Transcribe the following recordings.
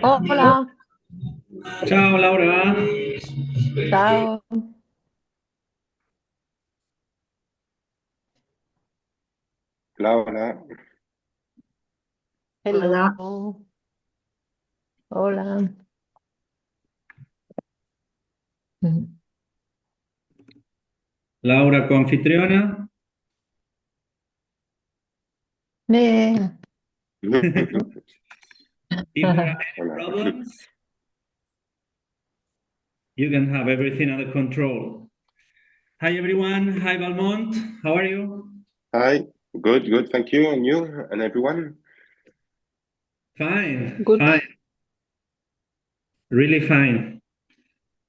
Hola, Ciao Laura. ciao. Hola, Hello. Hola, Hola. Mm. Laura coanfitriona. Eh. If there are any hola. problems, you can have everything under control. Hi everyone. Hi Valmont. How are you? Hi, good, thank you. And you and everyone? Fine, Good. fine. Really fine.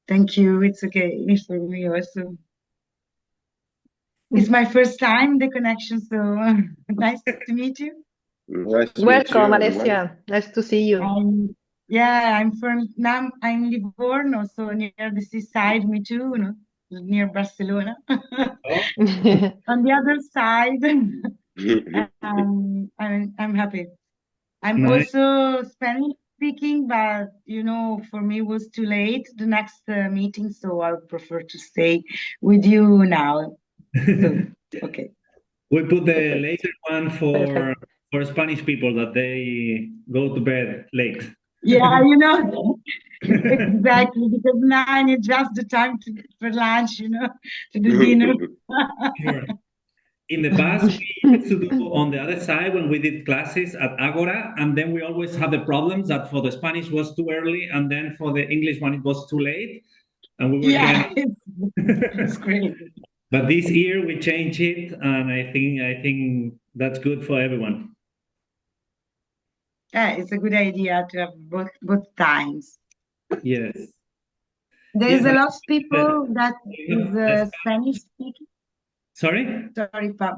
thank you. It's okay for me also. It's my first time the connection, so nice to meet you. Nice to meet you, Welcome, everyone. Alessia. Nice to see you. I'm from now. I'm Livorno, so near the seaside. Me too, near Barcelona. Oh, On the other side, I'm happy. I'm nice. also Spanish speaking, but for me it was too late the next meeting, so I prefer to stay with you now. So, okay. We put the Perfect. later one Perfect. for Spanish people that they go to bed late. Yeah, exactly, because 9 is just the time for lunch, to do dinner. Sure. In the past, we used to do on the other side when we did classes at Agora, and then we always had the problems that for the Spanish was too early, and then for the English one it was too late, and we were kind Yeah, it's of. great. But this year we changed it, and I think that's good for everyone. Yeah, it's a good idea to have both times. Yes, There is yes. a And lot of people that we is have the Spanish speaking. sorry. Sorry, Pab.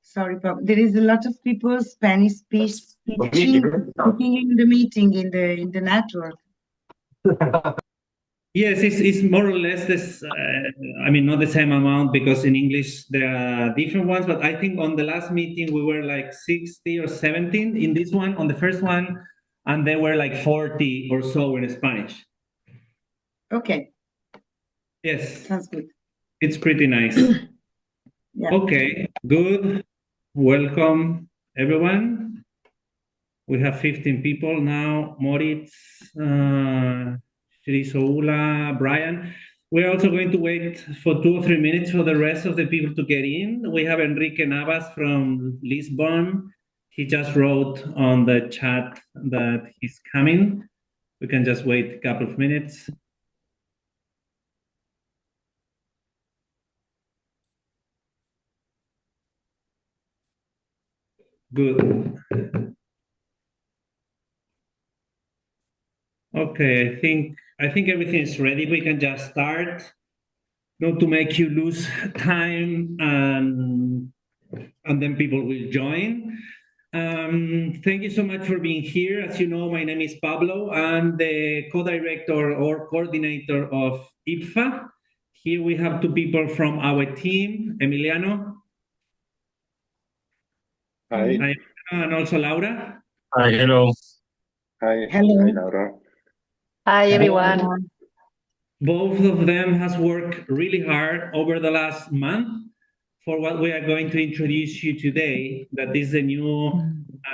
Sorry, Pab. There is a lot of people Spanish speaking in the meeting in the network. Yes, it's more or less this. I mean, not the same amount because in English there are different ones. But I think on the last meeting we were like 60 or 17 in this one, on the first one, and there were like 40 or so in Spanish. Okay, Yes, sounds good. it's pretty nice. Yeah. Okay, good. Welcome, everyone. We have 15 people now. Moritz, Shri Brian. We're also going to wait for 2 or 3 minutes for the rest of the people to get in. We have Enrique Navas from Lisbon. He just wrote on the chat that he's coming. We can just wait a couple of minutes. Good. Okay, I think everything is ready. We can just start. Not to make you lose time, and then people will join. Thank you so much for being here. As you know, my name is Pablo. I'm the co-director or coordinator of IPFA. Here we have two people from our team, Emiliano. Hi, Hi, and also Laura. Hi, hello. hi, Hello. Laura. Hi, everyone. Both of them has worked really hard over the last month for what we are going to introduce you today. That is the new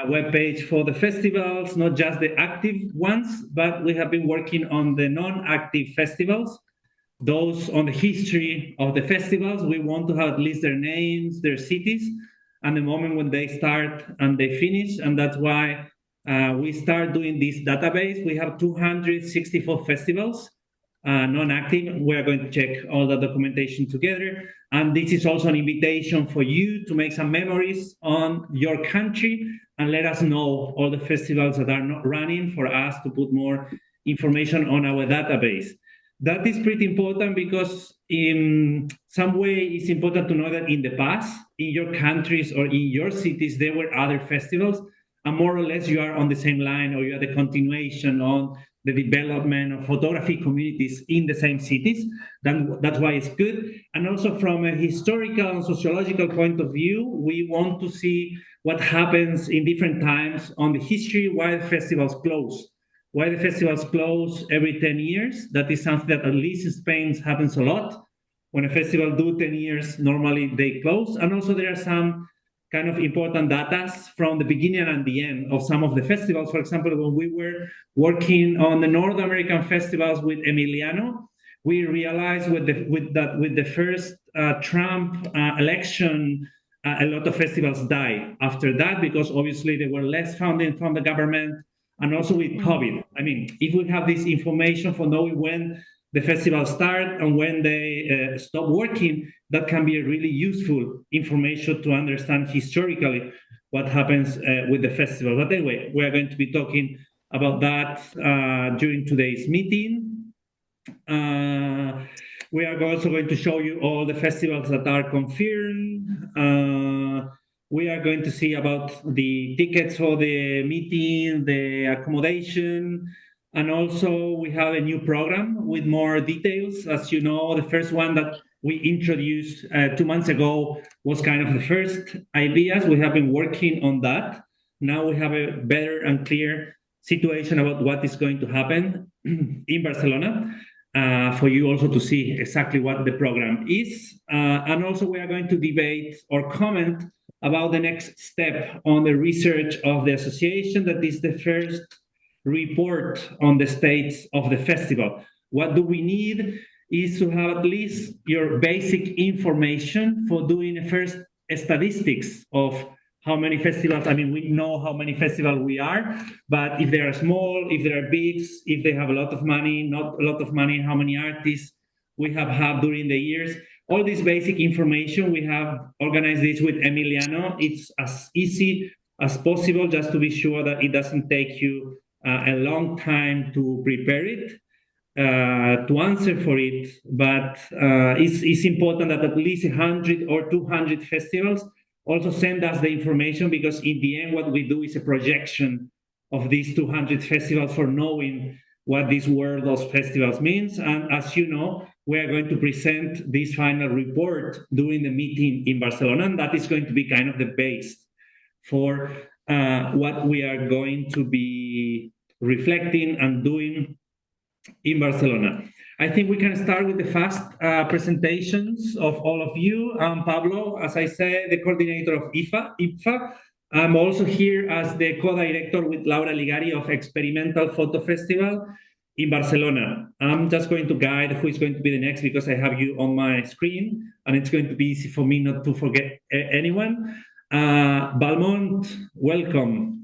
web page for the festivals, not just the active ones, but we have been working on the non-active festivals. Those on the history of the festivals, we want to have at least their names, their cities, and the moment when they start and they finish. And that's why we start doing this database. We have 264 festivals non-active. We are going to check all the documentation together. And this is also an invitation for you to make some memories on your country and let us know all the festivals that are not running for us to put more information on our database. That is pretty important because in some way it's important to know that in the past, in your countries or in your cities, there were other festivals, and more or less you are on the same line or you are the continuation on the development of photography communities in the same cities. Then that's why it's good. And also from a historical and sociological point of view, we want to see what happens in different times on the history, why the festivals close. Why the festivals close every 10 years. That is something that at least in Spain happens a lot. When a festival do 10 years, normally they close. And also there are some kind of important data from the beginning and the end of some of the festivals. For example, when we were working on the North American festivals with Emiliano, we realized with the first Trump election, a lot of festivals died after that because obviously there were less funding from the government, and also with COVID. I mean, if we have this information for knowing when the festivals start and when they stop working, that can be a really useful information to understand historically what happens with the festival. But anyway, we are going to be talking about that during today's meeting. We are also going to show you all the festivals that are confirmed. We are going to see about the tickets for the meeting, the accommodation, and also we have a new program with more details. As you know, the first one that we introduced 2 months ago was kind of the first ideas. We have been working on that. Now we have a better and clear situation about what is going to happen in Barcelona. For you also to see exactly what the program is. And also we are going to debate or comment about the next step on the research of the association. That is the first report on the states of the festival. What do we need is to have at least your basic information for doing a first statistics of how many festivals. I mean, we know how many festivals we are, but if they are small, if they are big, if they have a lot of money, not a lot of money, how many artists we have had during the years, all this basic information, we have organized this with Emiliano. It's as easy as possible just to be sure that it doesn't take you a long time to prepare it, to answer for it, but it's important that at least 100 or 200 festivals also send us the information, because in the end what we do is a projection of these 200 festivals for knowing what this word of festivals means. And as you know, we are going to present this final report during the meeting in Barcelona, and that is going to be kind of the base for what we are going to be reflecting and doing in Barcelona. I think we can start with the fast presentations of all of you. I'm Pablo, as I said, the coordinator of IPFA. I'm also here as the co-director with Laura Ligari of Experimental Photo Festival in Barcelona. I'm just going to guide who is going to be the next, because I have you on my screen, and it's going to be easy for me not to forget anyone. Balmont, welcome.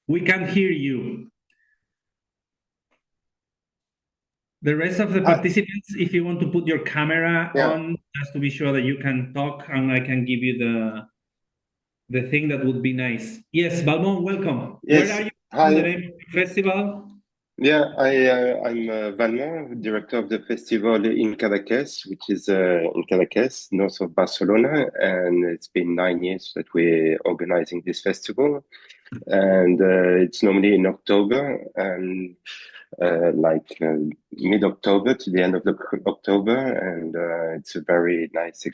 We can't hear you. The rest of the participants, if you want to put your camera on, just to be sure that you can talk and I can give you the thing, that would be nice. Yes, Balmont, welcome. Yes. Where are you? Hi. The name of the festival? Yeah, I'm Valmont, director of the festival in Cadaqués, which is in Cadaqués, north of Barcelona, and it's been 9 years that we're organizing this festival, and it's normally in October, and mid-October to the end of October, and it's a very nice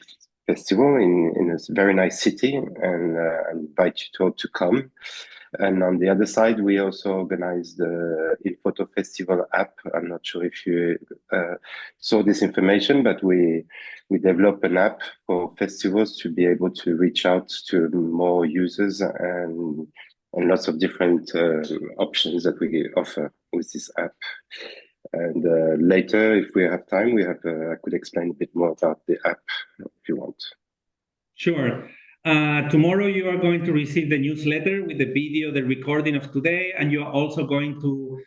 festival in a very nice city, and I invite you all to come. And on the other side, we also organized the InPhoto Festival app. I'm not sure if you saw this information, but we developed an app for festivals to be able to reach out to more users, and lots of different options that we offer with this app. And later, if we have time, I could explain a bit more about the app if you want. Sure. Tomorrow you are going to receive the newsletter with the video, the recording of today, and you are also going to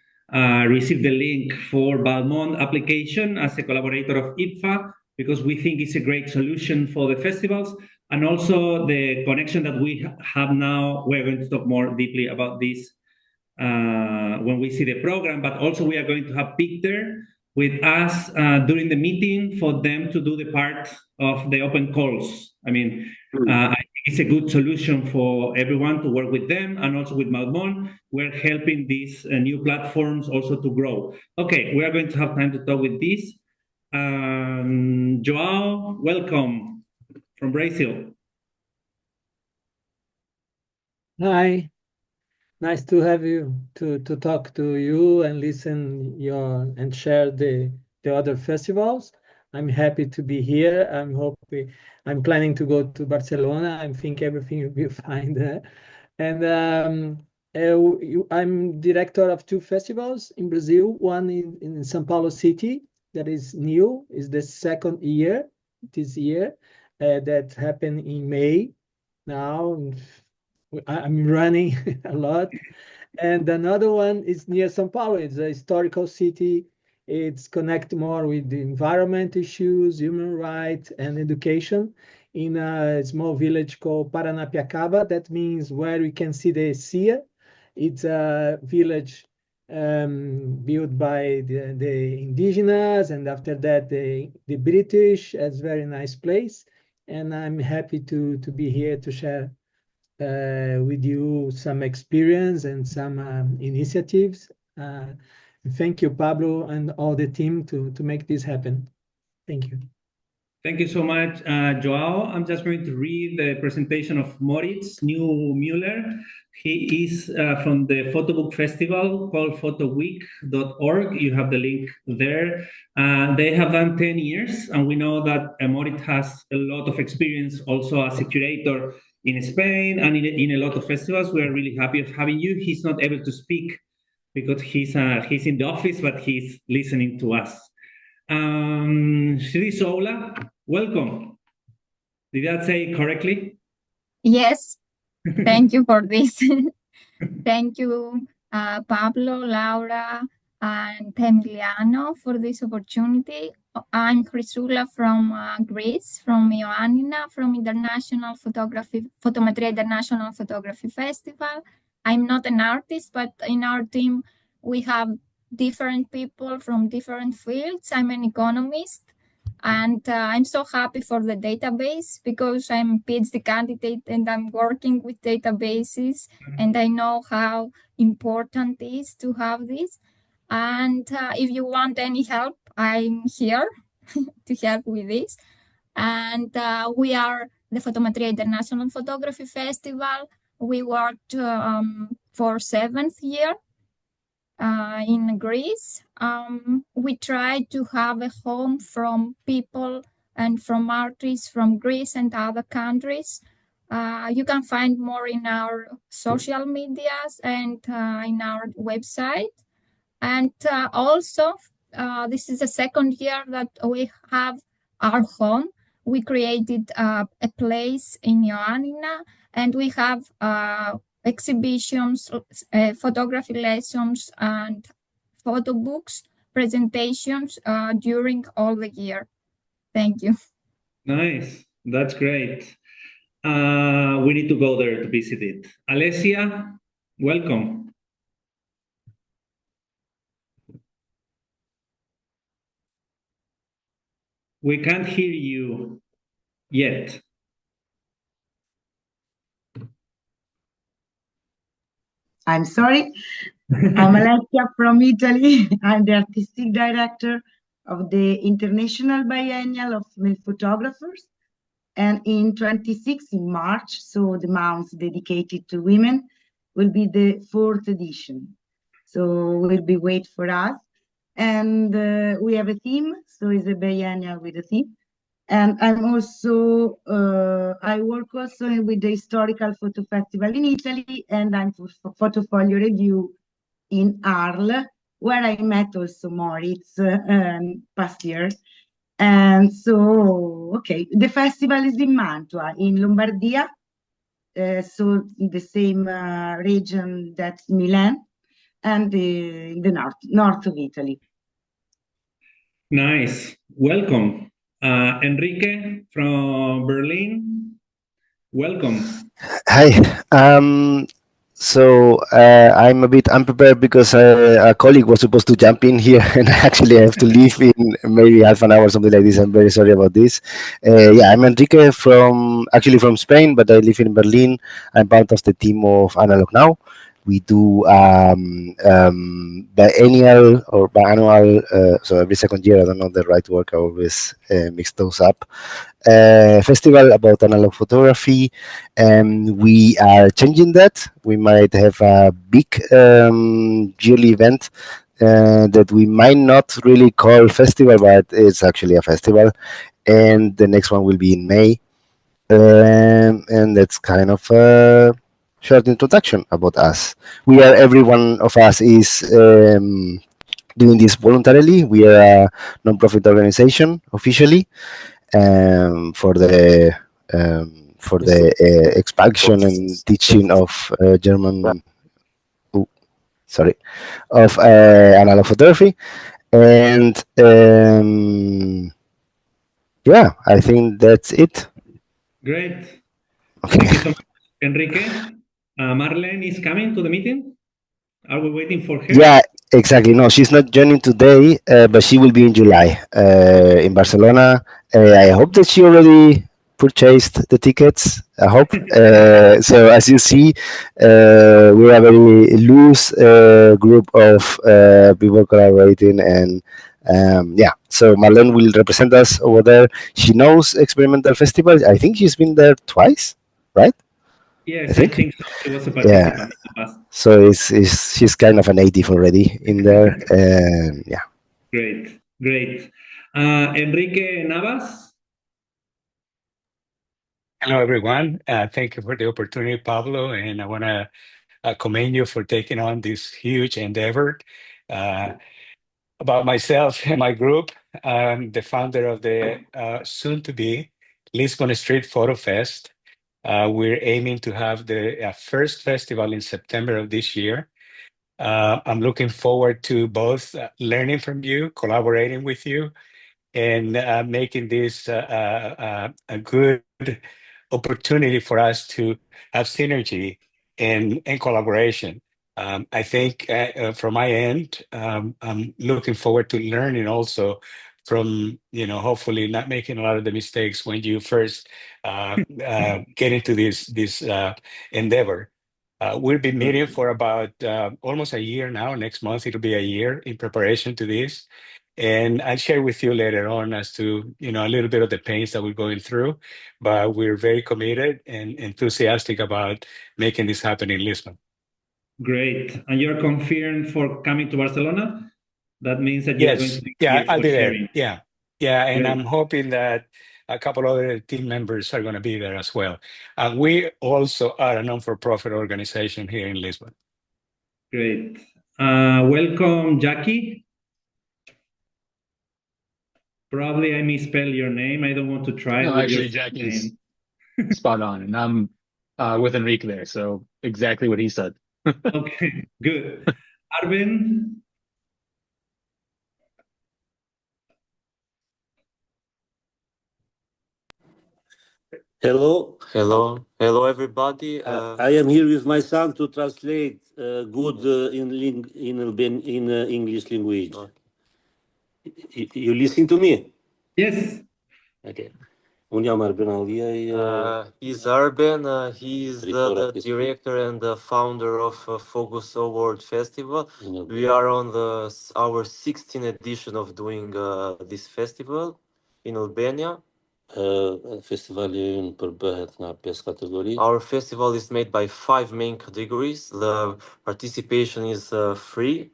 receive the link for Balmont application as a collaborator of IPFA, because we think it's a great solution for the festivals, and also the connection that we have now. We're going to talk more deeply about this when we see the program, but also we are going to have Peter with us during the meeting for them to do the part of the open calls. I mean, I think it's a good solution for everyone to work with them, and also with Malmon. We're helping these new platforms also to grow. Okay, we are going to have time to talk with this. Joao, welcome from Brazil. Hi, nice to have you to talk to you and listen and share the other festivals. I'm happy to be here. I'm planning to go to Barcelona. I think everything will be fine there. And I'm director of two festivals in Brazil. One in São Paulo city that is new, is the second year this year, that happened in May. Now I'm running a lot. And another one is near São Paulo. It's a historical city. It's connected more with the environment issues, human rights, and education in a small village called Paranapiacaba. That means where we can see the sea. It's a village built by the indigenous, and after that the British. It's a very nice place. And I'm happy to be here to share with you some experience and some initiatives. Thank you, Pablo, and all the team to make this happen. Thank you. Thank you so much, Joao. I'm just going to read the presentation of Moritz Müller. He is from the photo book festival called photoweek.org. You have the link there. They have done 10 years, and we know that Moritz has a lot of experience also as a curator in Spain and in a lot of festivals. We are really happy of having you. He's not able to speak because he's in the office, but he's listening to us. Shri Soula, welcome. Did I say it correctly? Yes, thank you for this. Thank you, Pablo, Laura, and Emiliano for this opportunity. I'm Chrysoula from Greece, from Ioannina, from Photometria International Photography Festival. I'm not an artist, but in our team we have different people from different fields. I'm an economist, and I'm so happy for the database because I'm a PhD candidate and I'm working with databases, and I know how important it is to have this. And if you want any help, I'm here to help with this. And we are the Photometria International Photography Festival. We worked for 7th year in Greece. We try to have a home from people and from artists from Greece and other countries. You can find more in our social medias and in our website. And also, this is the 2nd year that we have our home. We created a place in Ioannina, and we have exhibitions, photography lessons, and photo books, presentations during all the year. Thank you. Nice, that's great. We need to go there to visit it. Alessia, welcome. We can't hear you yet. I'm sorry. I'm Alessia from Italy. I'm the artistic director of the International Biennial of Male Photographers. And in 26 in March, so the month dedicated to women, will be the 4th edition. So will be wait for us. And we have a theme, so it's a biennial with a theme. And I'm also, I work also with the Historical Photo Festival in Italy, and I'm for Photofolio Review in Arles, where I met also Moritz past year. And so, okay, the festival is in Mantua, in Lombardia, so in the same region that Milan, and in the north of Italy. Nice, welcome. Enrique from Berlin, welcome. Hi. I'm a bit unprepared because a colleague was supposed to jump in here, and actually I have to leave in maybe half an hour, something like this. I'm very sorry about this. Yeah, I'm Enrique from Spain, but I live in Berlin. I'm part of the team of Analog Now. We do biennial or biannual, so every second year. I don't know the right word. I always mix those up. Festival about analog photography, and we are changing that. We might have a big yearly event that we might not really call festival, but it's actually a festival, and the next one will be in May. And that's kind of a short introduction about us. Every one of us is doing this voluntarily. We are a non-profit organization officially, for the expansion and teaching of German, of analog photography, and yeah, I think that's it. Great. Okay. Thank you so much, Enrique. Marlene is coming to the meeting. Are we waiting for her? Yeah, exactly. No, she's not joining today, but she will be in July in Barcelona. I hope that she already purchased the tickets. I hope. So as you see, we're a very loose group of people collaborating, and yeah. So Marlene will represent us over there. She knows Experimental Festival. I think she's been there twice, right? Yes, I think so. She was a participant in the past. So she's kind of a native already in there, and yeah. Great. Enrique Navas. Hello, everyone. Thank you for the opportunity, Pablo, and I want to commend you for taking on this huge endeavor. About myself and my group, I'm the founder of the soon-to-be Lisbon Street Photo Fest. We're aiming to have the first festival in September of this year. I'm looking forward to both learning from you, collaborating with you, and making this a good opportunity for us to have synergy and collaboration. I think from my end, I'm looking forward to learning also from, hopefully not making a lot of the mistakes when you first get into this endeavor. We'll be meeting for about almost a year now. Next month, it'll be a year in preparation to this. And I'll share with you later on as to, a little bit of the pains that we're going through, but we're very committed and enthusiastic about making this happen in Lisbon. Great. And you're confirmed for coming to Barcelona? That means that you're going to be here I'll for be there. sharing. Yeah. And Great. I'm hoping that a couple other team members are going to be there as well. We also are a non-for-profit organization here in Lisbon. Great. Welcome, Jackie. Probably I misspell your name. I don't want to try. No, actually, Jackie's spot on, and I'm with Enrique there, so exactly what he said. Okay, good. Arvin. Hello, everybody. I am here with my son to translate good in English language. You listen to me? Yes. Okay. He's Arben. He's the director and the founder of Focus Award Festival. We are on our 16th edition of doing this festival in Albania. Our festival is made by 5 main categories. The participation is free.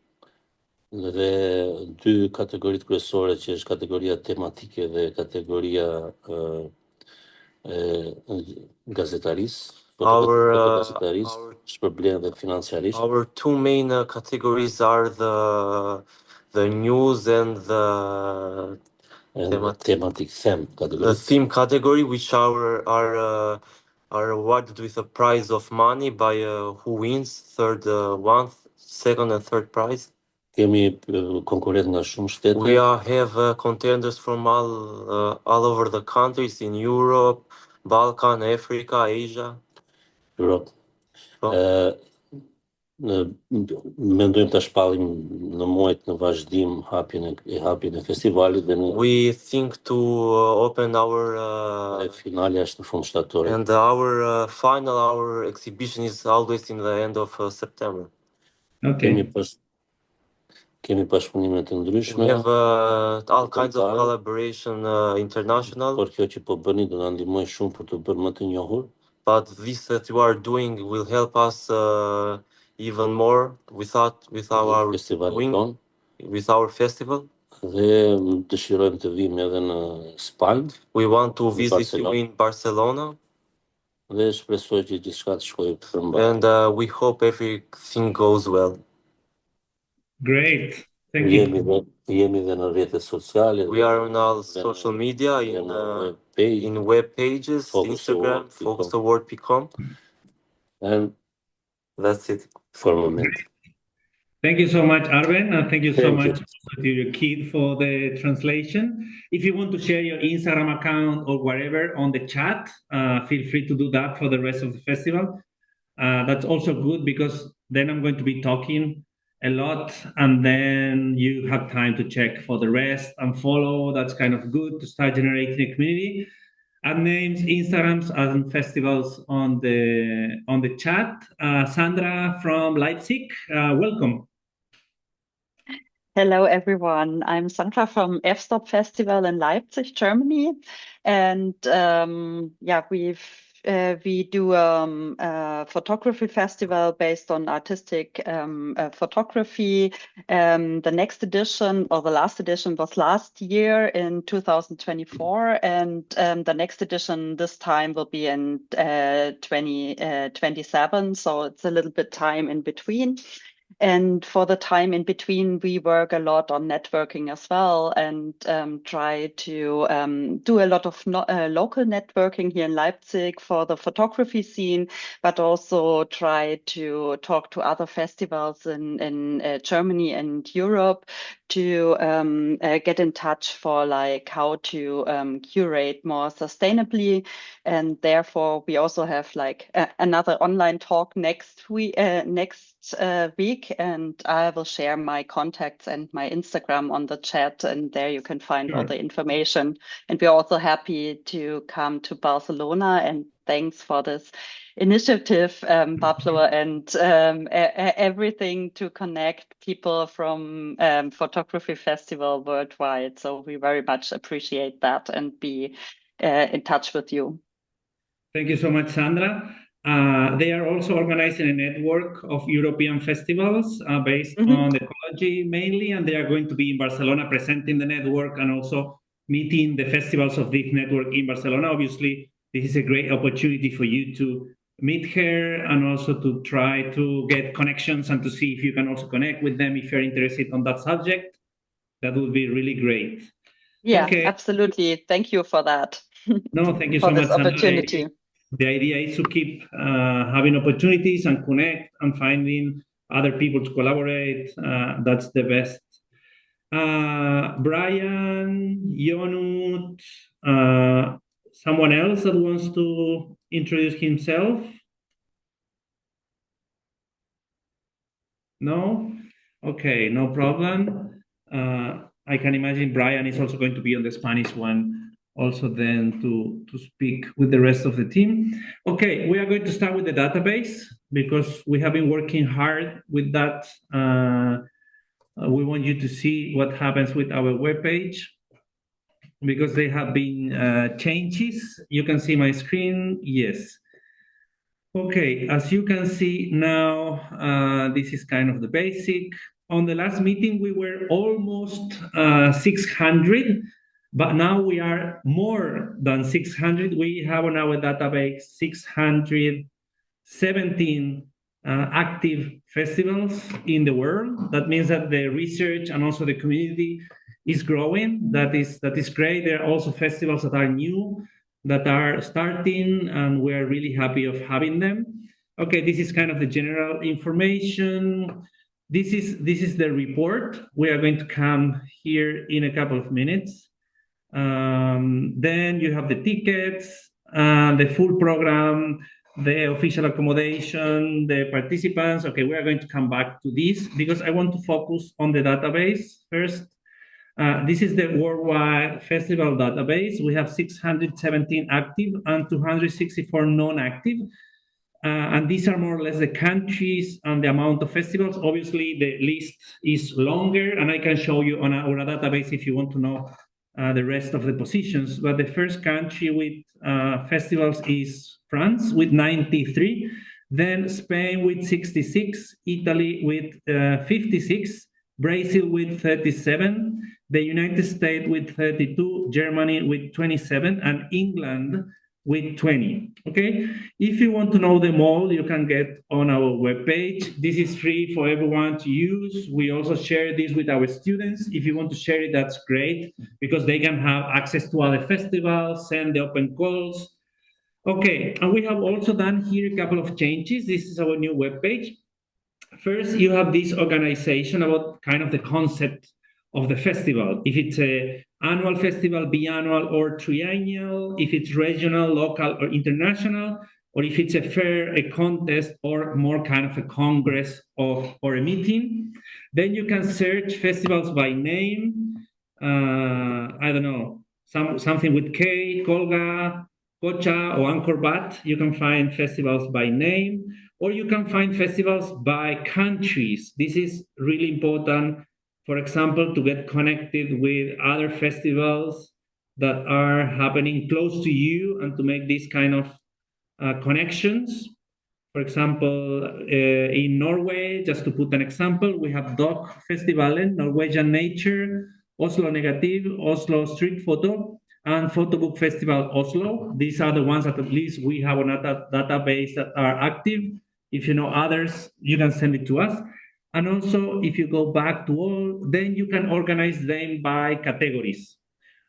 Dhe 2 kategoritë kryesore që është kategoria tematike dhe kategoria gazetarisë, fotogazetarisë, shpërblen dhe financiarisht. Our 2 main categories are the news and the thematic theme category. The theme category, which are awarded with a prize of money by who wins second and third prize. We have contenders from all over the countries in Europe, Balkan, Africa, Asia. Europe. Mendojmë të shpallim në muajt në vazhdim hapjen e festivalit dhe we think to open our finale është në fund shtatorit. And our our exhibition is always in the end of September. Okay. Kemi bashkëpunime të ndryshme. We have all kinds of collaboration international. Por kjo që po bëni do na ndihmoj shumë për të bërë më të njohur. But this that you are doing will help us even more with our festival. Dhe dëshirojmë të vim edhe në Spanjë. We want to visit you in Barcelona. Dhe shpresoj që gjithçka të shkojë përmbajtje. And we hope everything goes well. Great. Thank you. Jemi dhe në rrjetet sociale. We are on all social media, in web pages, Instagram, focusaward.com. And that's it for the moment. Thank you so much, Arben, and thank you so much to your kid for the translation. If you want to share your Instagram account or whatever on the chat, feel free to do that for the rest of the festival. That's also good because then I'm going to be talking a lot and then you have time to check for the rest and follow. That's kind of good to start generating a community. Add names, Instagrams, and festivals on the chat. Sandra from Leipzig, welcome. Hello, everyone. I'm Sandra from F-Stop Festival in Leipzig, Germany. And we do a photography festival based on artistic photography. The next edition, or the last edition, was last year in 2024. And the next edition this time will be in 2027. So it's a little bit time in between. And for the time in between, we work a lot on networking as well and try to do a lot of local networking here in Leipzig for the photography scene, but also try to talk to other festivals in Germany and Europe to get in touch for like how to curate more sustainably. And therefore, we also have like another online talk next week, and I will share my contacts and my Instagram on the chat, and there you can find all the information. And we're also happy to come to Barcelona, and thanks for this initiative, Pablo, and everything to connect people from Photography Festival worldwide. So we very much appreciate that and be in touch with you. Thank you so much, Sandra. They are also organizing a network of European festivals based on ecology mainly, and they are going to be in Barcelona presenting the network and also meeting the festivals of this network in Barcelona. Obviously, this is a great opportunity for you to meet her and also to try to get connections and to see if you can also connect with them if you're interested on that subject. That would be really great. Yeah, absolutely. Thank you for that. No, thank you so much, Sandra. Opportunity. The idea is to keep having opportunities and connect and finding other people to collaborate. That's the best. Brian, Yonut, someone else that wants to introduce himself? No? Okay, no problem. I can imagine Brian is also going to be on the Spanish one also then to speak with the rest of the team. Okay, we are going to start with the database because we have been working hard with that. We want you to see what happens with our webpage because there have been changes. You can see my screen, yes. Okay, as you can see now, this is kind of the basic. On the last meeting, we were almost 600. But now we are more than 600. We have on our database 617 active festivals in the world. That means that the research and also the community is growing. That is great. There are also festivals that are new, that are starting, and we are really happy of having them. Okay, this is kind of the general information. This is the report. We are going to come here in a couple of minutes. Then you have the tickets, the full program, the official accommodation, the participants. Okay, we are going to come back to this because I want to focus on the database first. This is the worldwide festival database. We have 617 active and 264 non-active. And these are more or less the countries and the amount of festivals. Obviously, the list is longer, and I can show you on our database if you want to know the rest of the positions. But the first country with festivals is France with 93, then Spain with 66, Italy with 56, Brazil with 37, the United States with 32, Germany with 27, and England with 20. Okay, if you want to know them all, you can get on our webpage. This is free for everyone to use. We also share this with our students. If you want to share it, that's great, because they can have access to other festivals, send the open calls. Okay, and we have also done here a couple of changes. This is our new webpage. First, you have this organization about kind of the concept of the festival. If it's a annual festival, biannual, or triennial, if it's regional, local, or international, or if it's a fair, a contest, or more kind of a congress or a meeting. Then you can search festivals by name. I don't know, something with K, Colga, Cocha, or Angkor Wat. You can find festivals by name, or you can find festivals by countries. This is really important, for example, to get connected with other festivals that are happening close to you and to make these kind of connections. For example, in Norway, just to put an example, we have Dog Festivalen, Norwegian Nature, Oslo Negative, Oslo Street Photo, and Photobook Festival Oslo. These are the ones that at least we have on a database that are active. If you know others, you can send it to us. And also, if you go back to all, then you can organize them by categories.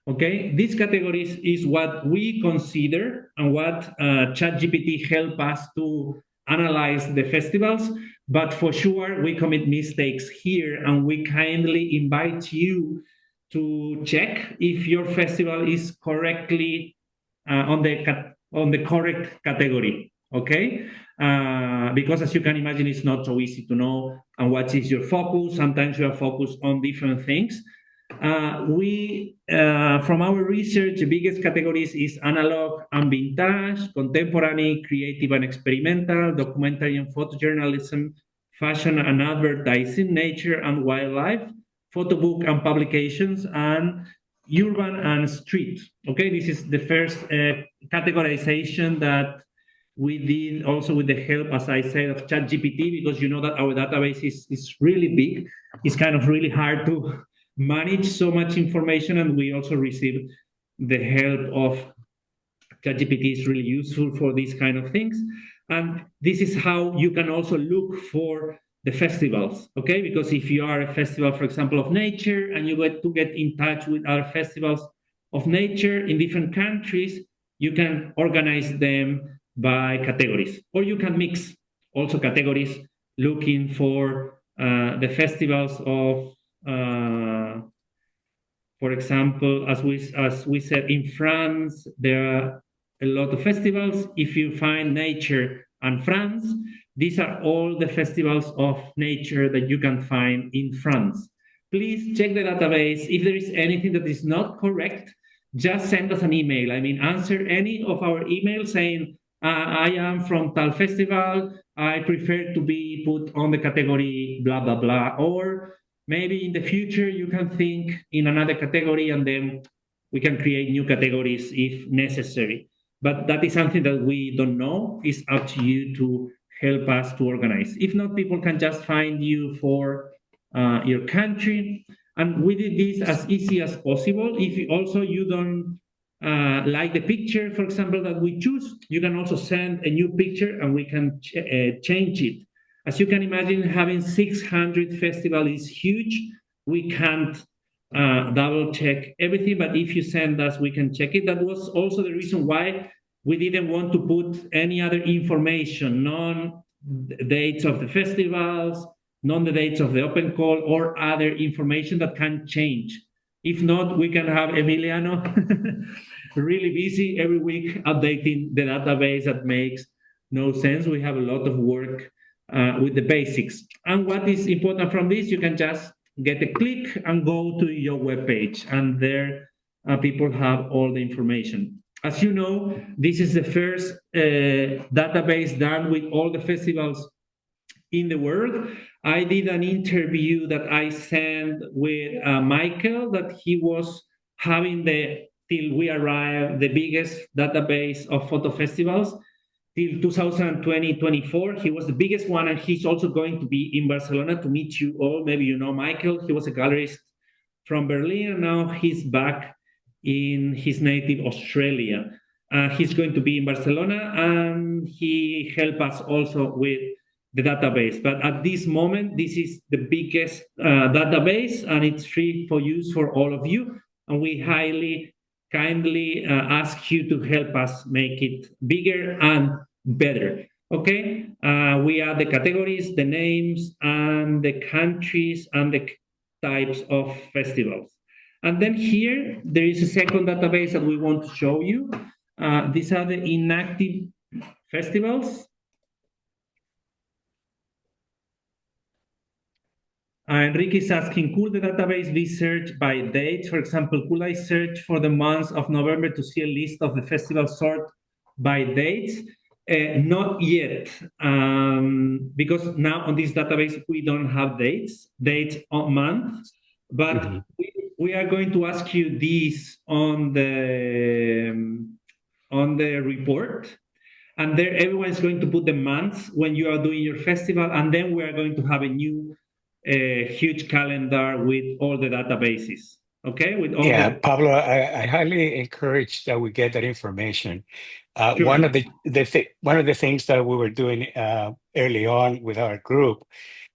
Okay, these categories is what we consider and what ChatGPT help us to analyze the festivals. But for sure, we commit mistakes here, and we kindly invite you to check if your festival is correctly on the correct category. Okay, because as you can imagine, it's not so easy to know and what is your focus. Sometimes you are focused on different things. From our research, the biggest categories is analog and vintage, contemporary, creative and experimental, documentary and photojournalism, fashion and advertising, nature and wildlife, photo book and publications, and urban and street. Okay, this is the first categorization that we did also with the help, as I said, of ChatGPT, because you know that our database is really big. It's kind of really hard to manage so much information, and we also received the help of ChatGPT. Is really useful for these kind of things. And this is how you can also look for the festivals, okay? Because if you are a festival, for example, of nature, and you get to get in touch with other festivals of nature in different countries, you can organize them by categories, or you can mix also categories, looking for the festivals of, for example, as we said, in France, there are a lot of festivals. If you find nature and France, these are all the festivals of nature that you can find in France. Please check the database. If there is anything that is not correct, just send us an email. I mean, answer any of our emails saying, I am from tal festival, I prefer to be put on the category blah, blah, blah. Or maybe in the future you can think in another category, and then we can create new categories if necessary. But that is something that we don't know. It's up to you to help us to organize. If not, people can just find you for your country. And we did this as easy as possible. If you don't like the picture, for example, that we choose, you can also send a new picture and we can change it. As you can imagine, having 600 festivals is huge. We can't double check everything, but if you send us, we can check it. That was also the reason why we didn't want to put any other information, none the dates of the festivals, none the dates of the open call, or other information that can change. If not, we can have Emiliano really busy every week updating the database that makes no sense. We have a lot of work with the basics. And what is important from this, you can just get a click and go to your webpage, and there people have all the information. As you know, this is the first database done with all the festivals in the world. I did an interview that I sent with Michael, that he was having till we arrived, the biggest database of photo festivals till 2020-24. He was the biggest one, and he's also going to be in Barcelona to meet you all. Maybe you know Michael. He was a gallerist from Berlin, and now he's back in his native Australia. He's going to be in Barcelona, and he helped us also with the database. But at this moment, this is the biggest database, and it's free for use for all of you. And we kindly ask you to help us make it bigger and better. Okay, we add the categories, the names, and the countries, and the types of festivals. And then here, there is a second database that we want to show you. These are the inactive festivals. Enrique is asking, could the database be searched by dates? For example, could I search for the month of November to see a list of the festivals sort by dates? Not yet, because now on this database, we don't have dates on month, but we are going to ask you this on the report. And there, everyone is going to put the months when you are doing your festival, and then we are going to have a new huge calendar with all the databases. Okay, with all Pablo, I highly encourage that we get that information. Sure. One of the things that we were doing early on with our group,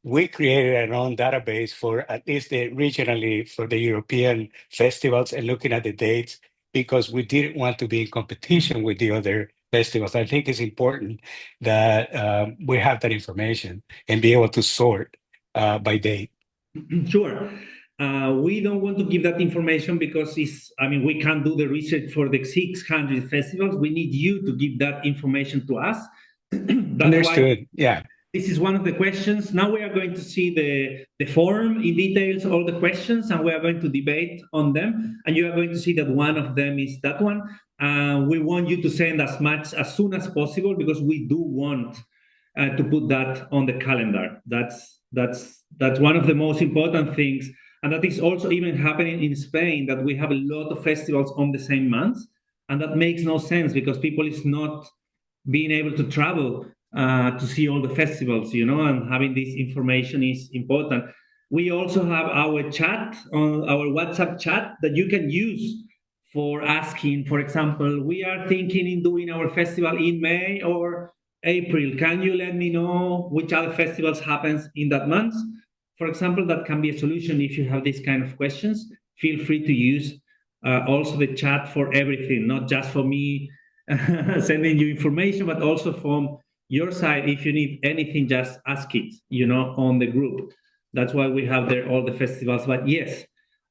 we created our own database for at least regionally for the European festivals and looking at the dates, because we didn't want to be in competition with the other festivals. I think it's important that we have that information and be able to sort by date. Sure. We don't want to give that information because we can't do the research for the 600 festivals. We need you to give that information to us. Understood. Yeah. This is one of the questions. Now we are going to see the form in details, all the questions, and we are going to debate on them. And you are going to see that one of them is that one. We want you to send as much as soon as possible, because we do want to put that on the calendar. That's one of the most important things. And that is also even happening in Spain, that we have a lot of festivals on the same month. And that makes no sense, because people is not being able to travel to see all the festivals, and having this information is important. We also have our chat, our WhatsApp chat, that you can use for asking. For example, we are thinking in doing our festival in May or April. Can you let me know which other festivals happens in that month? For example, that can be a solution if you have these kind of questions. Feel free to use also the chat for everything, not just for me sending you information, but also from your side. If you need anything, just ask it, on the group. That's why we have there all the festivals. But yes,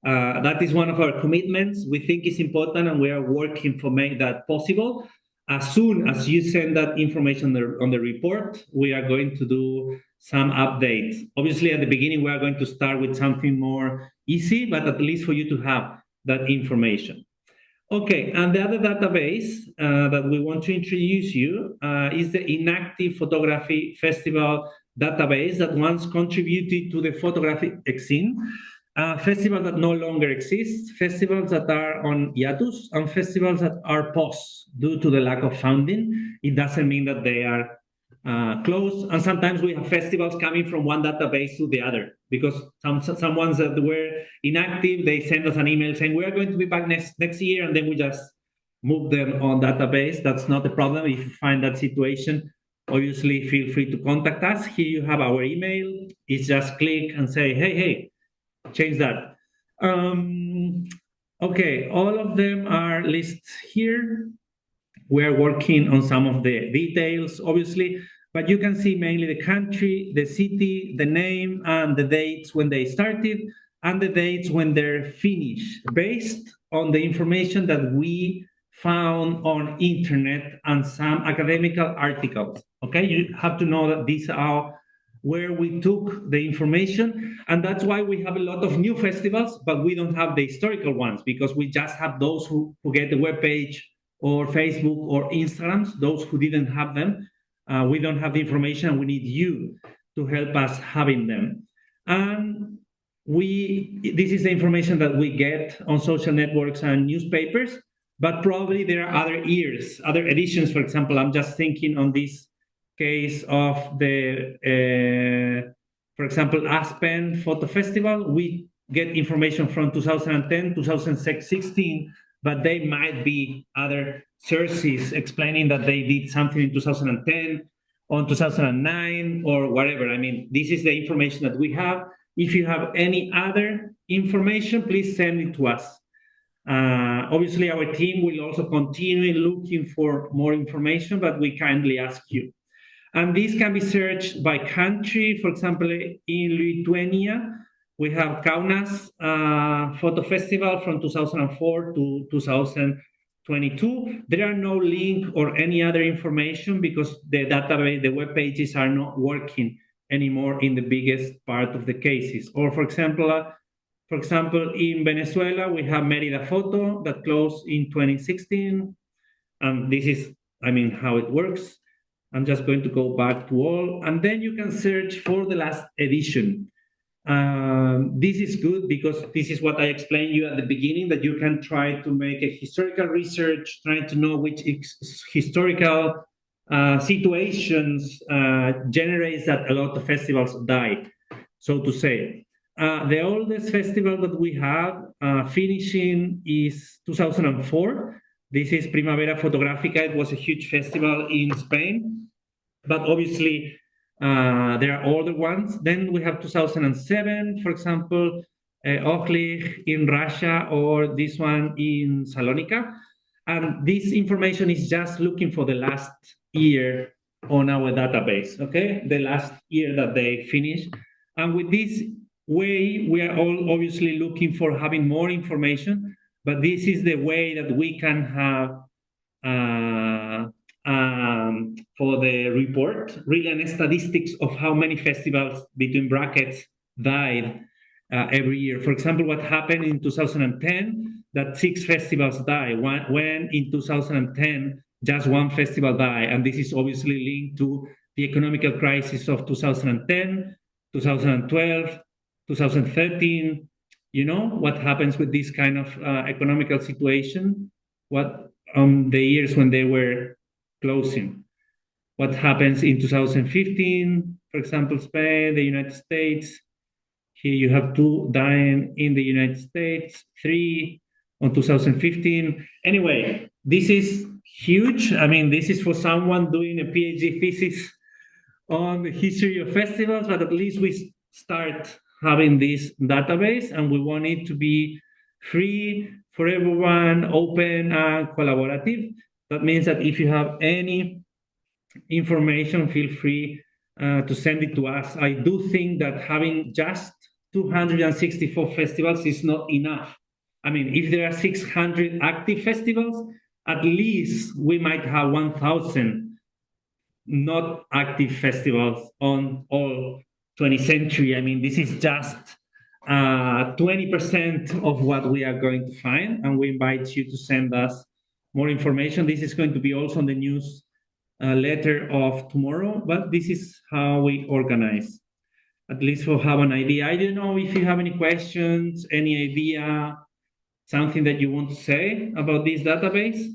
that is one of our commitments. We think it's important, and we are working to make that possible. As soon as you send that information on the report, we are going to do some updates. Obviously, at the beginning, we are going to start with something more easy, but at least for you to have that information. Okay, and the other database that we want to introduce you is the Inactive Photography Festival database that once contributed to the Photography Exin. Festivals that no longer exist, festivals that are on hiatus, and festivals that are paused due to the lack of funding. It doesn't mean that they are closed. And sometimes we have festivals coming from one database to the other, because some ones that were inactive, they send us an email saying, we're going to be back next year, and then we just move them on database. That's not a problem. If you find that situation, obviously feel free to contact us. Here you have our email. It's just click and say, hey, change that. Okay, all of them are listed here. We're working on some of the details, obviously, but you can see mainly the country, the city, the name, and the dates when they started, and the dates when they're finished, based on the information that we found on internet and some academical articles. Okay, you have to know that these are where we took the information, and that's why we have a lot of new festivals, but we don't have the historical ones because we just have those who get the webpage or Facebook or Instagram. Those who didn't have them, we don't have the information. We need you to help us having them. And this is the information that we get on social networks and newspapers, but probably there are other years, other editions. For example, I'm just thinking on this case of the, for example, Aspen Photo Festival. We get information from 2010, 2016, but they might be other sources explaining that they did something in 2010, or 2009, or whatever. I mean, this is the information that we have. If you have any other information, please send it to us. Obviously, our team will also continue looking for more information, but we kindly ask you. And this can be searched by country. For example, in Lithuania, we have Kaunas Photo Festival from 2004 to 2022. There are no link or any other information because the database, the web pages are not working anymore in the biggest part of the cases. Or for example, in Venezuela, we have Merida Photo that closed in 2016. And this is, I mean, how it works. I'm just going to go back to all, and then you can search for the last edition. This is good because this is what I explained you at the beginning, that you can try to make a historical research, trying to know which historical situations generates that a lot of festivals die, so to say. The oldest festival that we have finishing is 2004. This is Primavera Fotográfica. It was a huge festival in Spain, but obviously there are older ones. Then we have 2007, for example, Okhlik in Russia, or this one in Salonika. And this information is just looking for the last year on our database, okay? The last year that they finished. And with this way, we are all obviously looking for having more information, but this is the way that we can have for the report, really an statistics of how many festivals, between brackets, died every year. For example, what happened in 2010, that 6 festivals died, when in 2010, just 1 festival died. And this is obviously linked to the economical crisis of 2010, 2012, 2013. You know what happens with this kind of economical situation? What the years when they were closing? What happens in 2015? For example, Spain, the United States. Here you have 2 dying in the United States, 3 on 2015. Anyway, this is huge. I mean, this is for someone doing a PhD thesis on the history of festivals, but at least we start having this database, and we want it to be free for everyone, open and collaborative. That means that if you have any information, feel free to send it to us. I do think that having just 264 festivals is not enough. I mean, if there are 600 active festivals, at least we might have 1,000 not active festivals on all 20th century. I mean, this is just 20% of what we are going to find, and we invite you to send us more information. This is going to be also on the news letter of tomorrow, but this is how we organize, at least for have an idea. I don't know if you have any questions, any idea, something that you want to say about this database?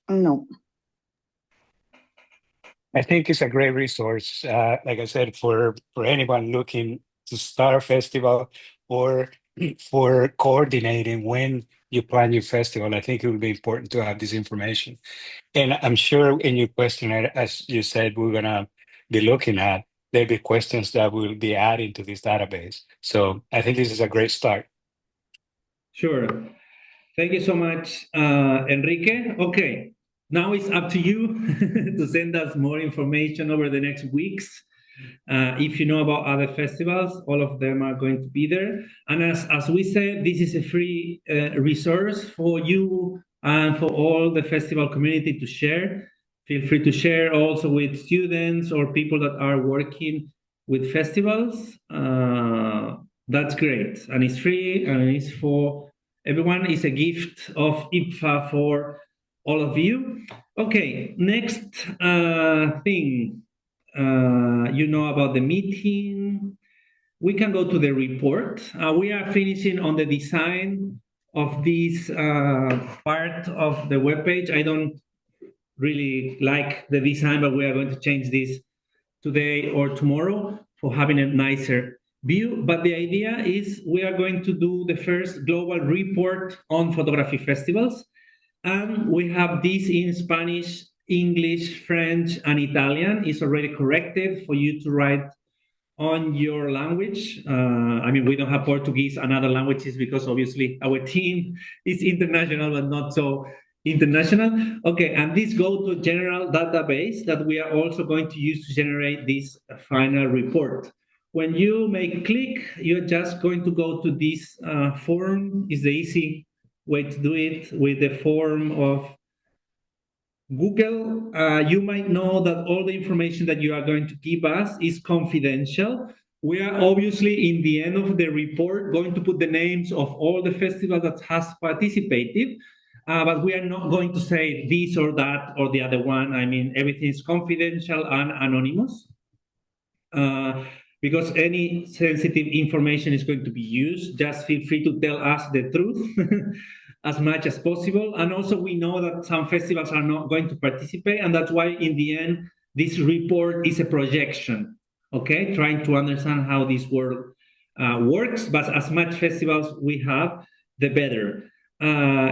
No. I think it's a great resource, like I said, for anyone looking to start a festival or for coordinating when you plan your festival. I think it would be important to have this information. And I'm sure in your questionnaire, as you said, we're going to be looking at, there'll be questions that will be added to this database. So I think this is a great start. Sure. Thank you so much, Enrique. Okay. Now it's up to you to send us more information over the next weeks. If you know about other festivals, all of them are going to be there. And as we said, this is a free resource for you and for all the festival community to share. Feel free to share also with students or people that are working with festivals. That's great. And it's free and it's for everyone. It's a gift of IPFA for all of you. Okay, next thing. You know about the meeting. We can go to the report. We are finishing on the design of this part of the webpage. I don't really like the design, but we are going to change this today or tomorrow for having a nicer view. But the idea is we are going to do the first global report on photography festivals. And we have this in Spanish, English, French, and Italian. It's already corrected for you to write on your language. I mean, we don't have Portuguese and other languages because obviously our team is international, but not so international. Okay, and this goes to a general database that we are also going to use to generate this final report. When you make click, you're just going to go to this form. It's the easy way to do it with the form of Google. You might know that all the information that you are going to give us is confidential. We are obviously in the end of the report going to put the names of all the festivals that has participated, but we are not going to say this or that or the other one. I mean, everything is confidential and anonymous. Because any sensitive information is going to be used, just feel free to tell us the truth as much as possible. And also we know that some festivals are not going to participate, and that's why in the end, this report is a projection, okay? Trying to understand how this world works, but as much festivals we have, the better.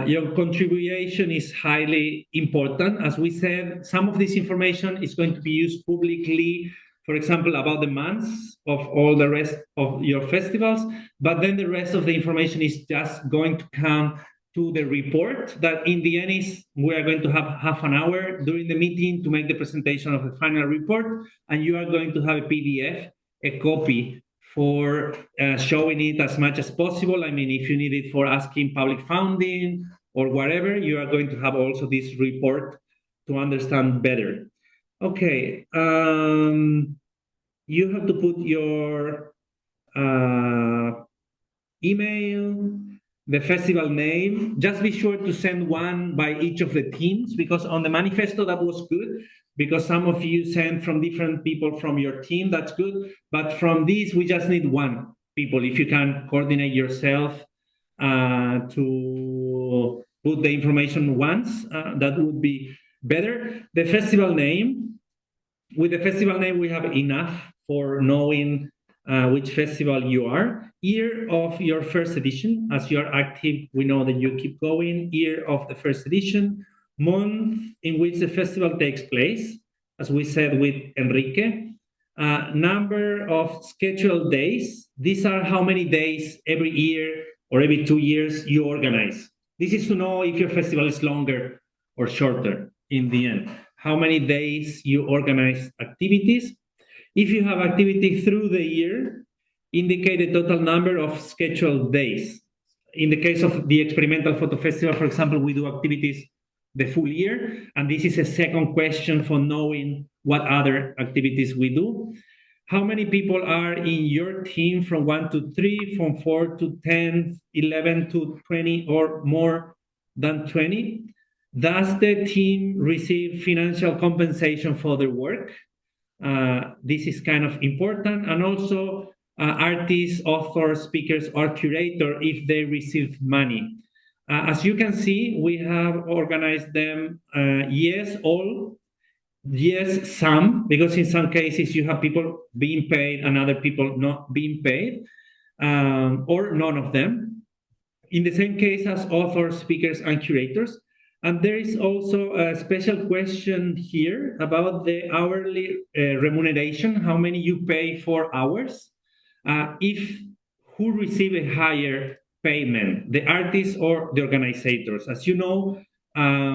Your contribution is highly important. As we said, some of this information is going to be used publicly, for example, about the months of all the rest of your festivals, but then the rest of the information is just going to come to the report that in the end is, we are going to have half an hour during the meeting to make the presentation of the final report, and you are going to have a PDF, a copy for showing it as much as possible. I mean, if you need it for asking public funding or whatever, you are going to have also this report to understand better. Okay, you have to put your email, the festival name. Just be sure to send one by each of the teams, because on the manifesto that was good, because some of you sent from different people from your team, that's good. But from this, we just need one people. If you can coordinate yourself to put the information once, that would be better. The festival name. With the festival name, we have enough for knowing which festival you are. Year of your first edition. As you are active, we know that you keep going. Year of the first edition. Month in which the festival takes place, as we said with Enrique. Number of scheduled days. These are how many days every year or every 2 years you organize. This is to know if your festival is longer or shorter in the end. How many days you organize activities. If you have activity through the year, indicate the total number of scheduled days. In the case of the Experimental Photo Festival, for example, we do activities the full year, and this is a second question for knowing what other activities we do. How many people are in your team from 1 to 3, from 4 to 10, 11 to 20, or more than 20? Does the team receive financial compensation for their work? This is kind of important. And also artists, authors, speakers, or curator, if they receive money. As you can see, we have organized them, yes, all, yes, some, because in some cases you have people being paid and other people not being paid, or none of them. In the same case as authors, speakers, and curators. And there is also a special question here about the hourly remuneration, how many you pay for hours, who receive a higher payment, the artists or the organizers. As you know,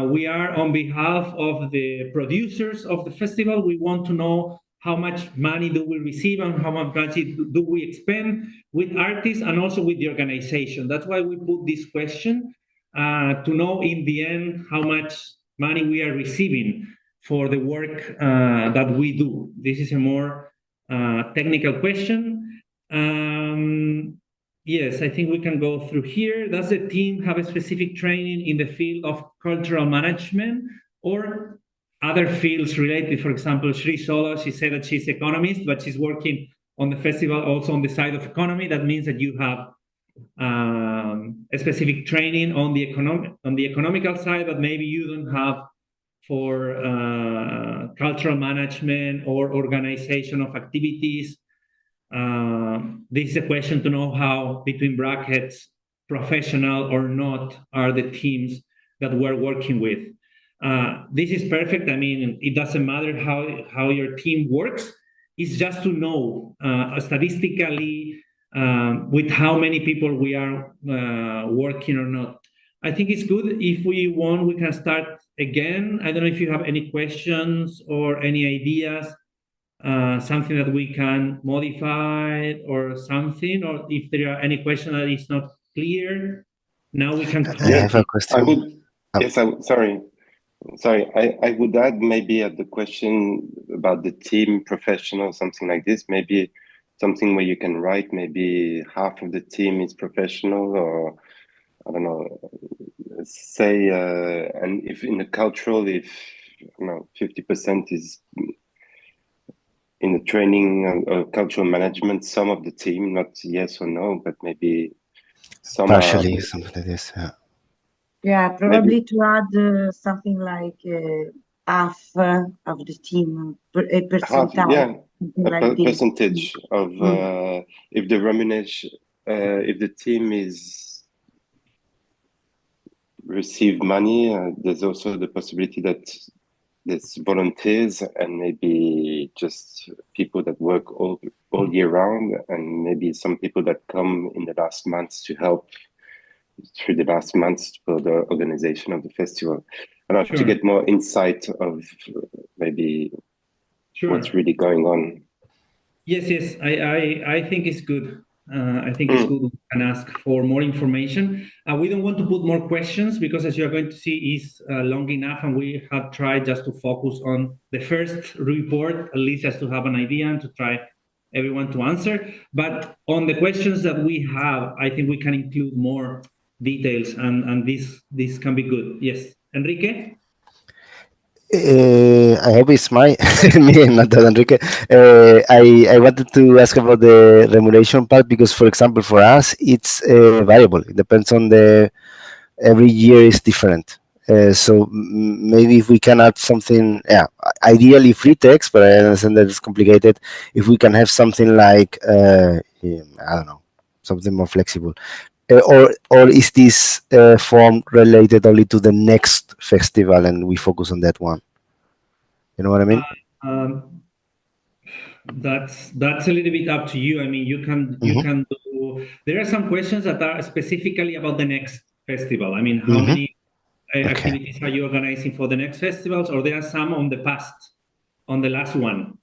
we are on behalf of the producers of the festival. We want to know how much money do we receive and how much money do we expend with artists and also with the organization. That's why we put this question to know in the end how much money we are receiving for the work that we do. This is a more technical question. Yes, I think we can go through here. Does the team have a specific training in the field of cultural management or other fields related? For example, Shri Solo, she said that she's economist, but she's working on the festival also on the side of economy. That means that you have a specific training on the economical side that maybe you don't have for cultural management or organization of activities. This is a question to know how, between brackets, professional or not, are the teams that we're working with. This is perfect. I mean, it doesn't matter how your team works. It's just to know statistically with how many people we are working or not. I think it's good. If we want, we can start again. I don't know if you have any questions or any ideas. Something that we can modify or something, or if there are any question that is not clear, now we can. I have a question. I would, yes, sorry. I would add maybe at the question about the team professional, something like this, maybe something where you can write maybe half of the team is professional, or I don't know, say, and if in the cultural, if 50% is in the training of cultural management, some of the team, not yes or no, but maybe some partially, something like this. Yeah. Yeah, probably maybe to add something like half of the team, a percentage. Half, yeah, like percentage of if the remuneration, if the team is receive money, there's also the possibility that there's volunteers and maybe just people that work all year round, and maybe some people that come in the last months to help through the last months for the organization of the festival. And I have to get more insight of maybe what's really going on. Yes, I think it's good. I think it's good we can ask for more information. We don't want to put more questions because, as you are going to see, is long enough, and we have tried just to focus on the first report, at least just to have an idea and to try everyone to answer. But on the questions that we have, I think we can include more details, and this can be good. Yes, Enrique? I hope it's me and not Enrique. I wanted to ask about the remuneration part because, for example, for us, it's variable. It depends on every year is different. So maybe if we can add something, ideally free text, but I understand that it's complicated. If we can have something like, I don't know, something more flexible. Or is this form related only to the next festival and we focus on that one? You know what I mean? That's a little bit up to you. I mean, you can do. There are some questions that are specifically about the next festival. I mean, how many activities are you organizing for the next festivals? Or there are some on the past, on the last one.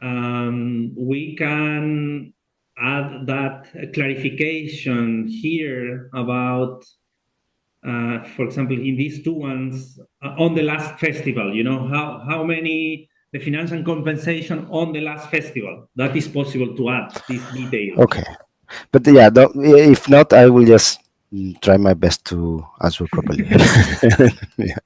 We can add that clarification here about, for example, in these two ones on the last festival, you know, how many, the financial compensation on the last festival, that is possible to add this detail. Okay. But yeah, if not, I will just try my best to answer properly. Yeah.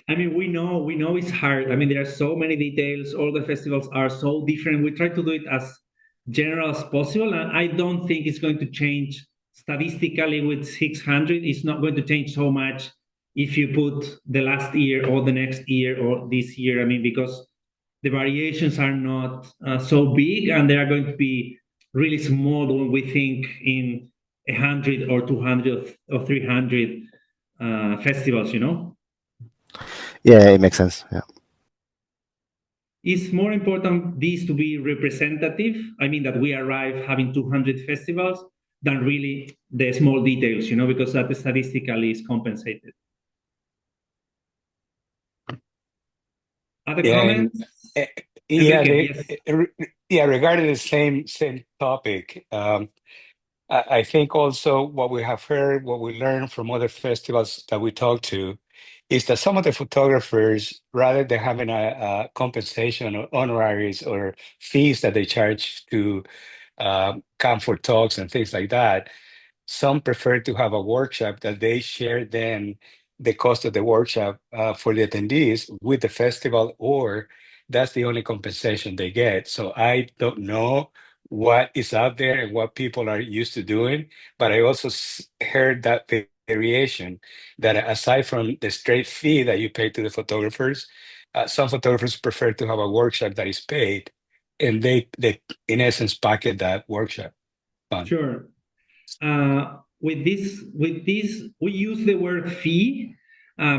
I mean, we know it's hard. I mean, there are so many details. All the festivals are so different. We try to do it as general as possible, and I don't think it's going to change statistically with 600. It's not going to change so much if you put the last year or the next year or this year. I mean, because the variations are not so big, and they are going to be really small when we think in 100 or 200 or 300 festivals, you know? Yeah, it makes sense. Yeah. It's more important this to be representative. I mean, that we arrive having 200 festivals than really the small details, you know, because that statistically is compensated. Other comments? Yeah, Enrique, yes. regarding the same topic, I think also what we have heard, what we learned from other festivals that we talked to, is that some of the photographers, rather than having a compensation or honoraries or fees that they charge to come for talks and things like that, some prefer to have a workshop that they share then the cost of the workshop for the attendees with the festival, or that's the only compensation they get. So I don't know what is out there and what people are used to doing, but I also heard that variation that aside from the straight fee that you pay to the photographers, some photographers prefer to have a workshop that is paid, and they in essence pocket that workshop fund. Sure. With this, we use the word fee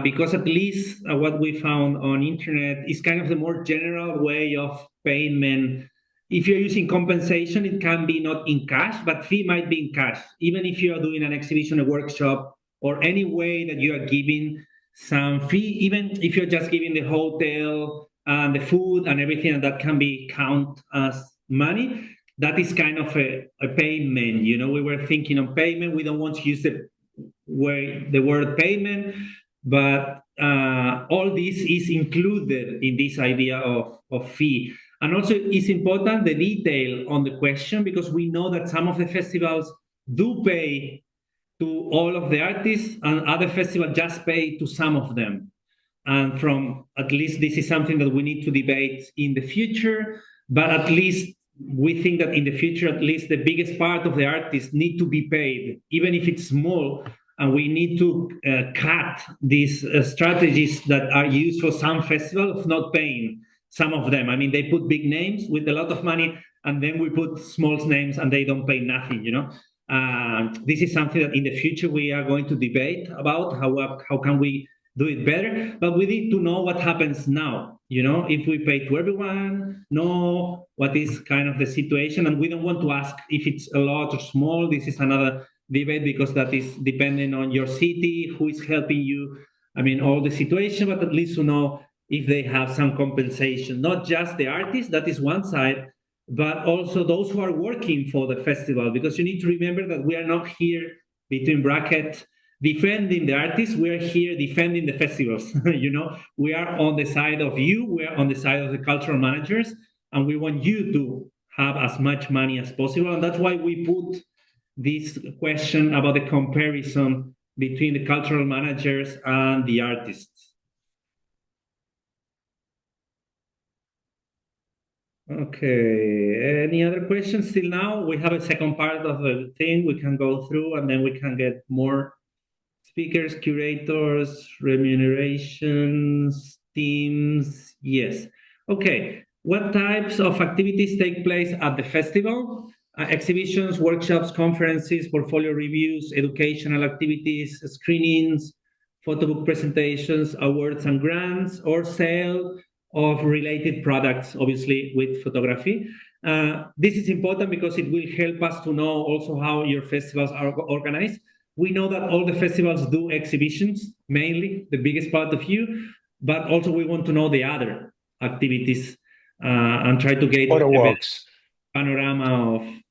because at least what we found on internet is kind of the more general way of payment. If you're using compensation, it can be not in cash, but fee might be in cash. Even if you are doing an exhibition, a workshop, or any way that you are giving some fee, even if you're just giving the hotel and the food and everything, that can be count as money. That is kind of a payment. You know, we were thinking on payment. We don't want to use the word payment, but all this is included in this idea of fee. And also, it's important the detail on the question, because we know that some of the festivals do pay to all of the artists, and other festivals just pay to some of them. And from at least this is something that we need to debate in the future, but at least we think that in the future, at least the biggest part of the artists need to be paid, even if it's small, and we need to cut these strategies that are used for some festivals of not paying some of them. I mean, they put big names with a lot of money, and then we put small names and they don't pay nothing, you know? This is something that in the future we are going to debate about, how can we do it better, but we need to know what happens now. You know, if we pay to everyone, know what is kind of the situation, and we don't want to ask if it's a lot or small. This is another debate, because that is depending on your city, who is helping you. I mean, all the situation, but at least to know if they have some compensation, not just the artists, that is one side, but also those who are working for the festival, because you need to remember that we are not here, between brackets, defending the artists. We're here defending the festivals. You know, we are on the side of you, we're on the side of the cultural managers, and we want you to have as much money as possible. And that's why we put this question about the comparison between the cultural managers and the artists. Okay, any other questions till now? We have a second part of the thing we can go through, and then we can get more speakers, curators, remunerations, teams. Yes. Okay. What types of activities take place at the festival? Exhibitions, workshops, conferences, portfolio reviews, educational activities, screenings, photo book presentations, awards and grants, or sale of related products, obviously with photography. This is important because it will help us to know also how your festivals are organized. We know that all the festivals do exhibitions, mainly, the biggest part of you, but also we want to know the other activities and try to get a panorama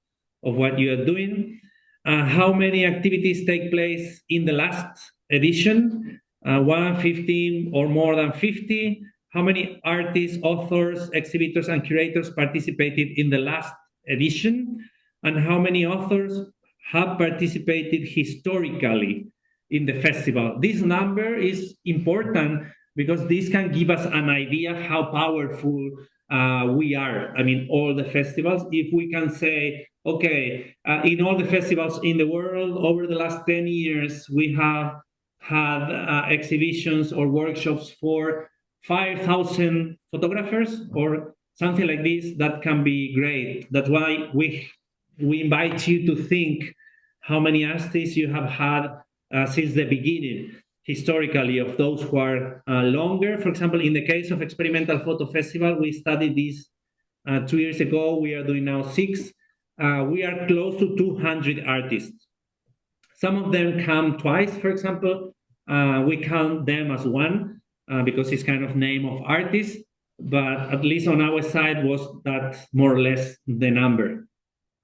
of what you are doing. How many activities take place in the last edition? 1, 15, or more than 50? How many artists, authors, exhibitors, and curators participated in the last edition? And how many authors have participated historically in the festival? This number is important because this can give us an idea how powerful we are. I mean, all the festivals, if we can say, okay, in all the festivals in the world over the last 10 years, we have had exhibitions or workshops for 5,000 photographers or something like this, that can be great. That's why we invite you to think how many artists you have had since the beginning, historically, of those who are longer. For example, in the case of Experimental Photo Festival, we studied this 2 years ago. We are doing now 6. We are close to 200 artists. Some of them come twice, for example. We count them as one because it's kind of name of artist. but at least on our side was that more or less the number.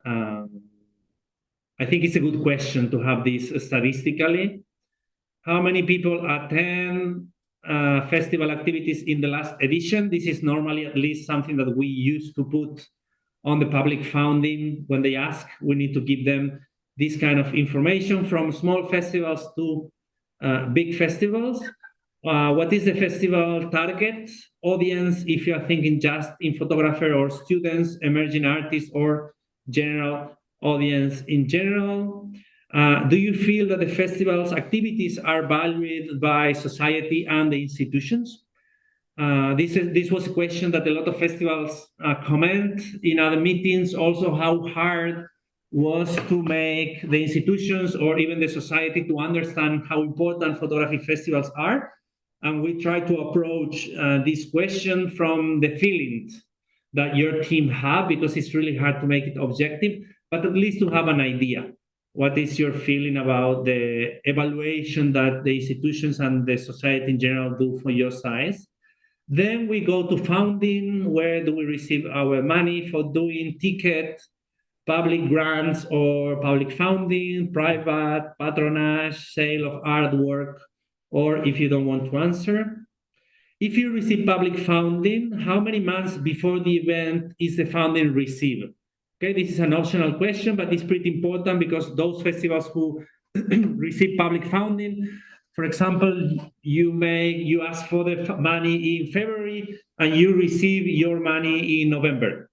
I think it's a good question to have this statistically. How many people attend festival activities in the last edition? This is normally at least something that we used to put on the public funding. When they ask, we need to give them this kind of information, from small festivals to big festivals. What is the festival target audience, if you are thinking just in photographer or students, emerging artists, or general audience in general? Do you feel that the festival's activities are valued by society and the institutions? This was a question that a lot of festivals comment in other meetings. Also, how hard was to make the institutions or even the society to understand how important photography festivals are. And we try to approach this question from the feelings that your team have, because it's really hard to make it objective, but at least to have an idea. What is your feeling about the evaluation that the institutions and the society in general do for your size? Then we go to funding. Where do we receive our money for doing tickets, public grants or public funding, private patronage, sale of artwork, or if you don't want to answer? If you receive public funding, how many months before the event is the funding received? Okay, this is an optional question, but it's pretty important, because those festivals who receive public funding, for example, you ask for the money in February and you receive your money in November.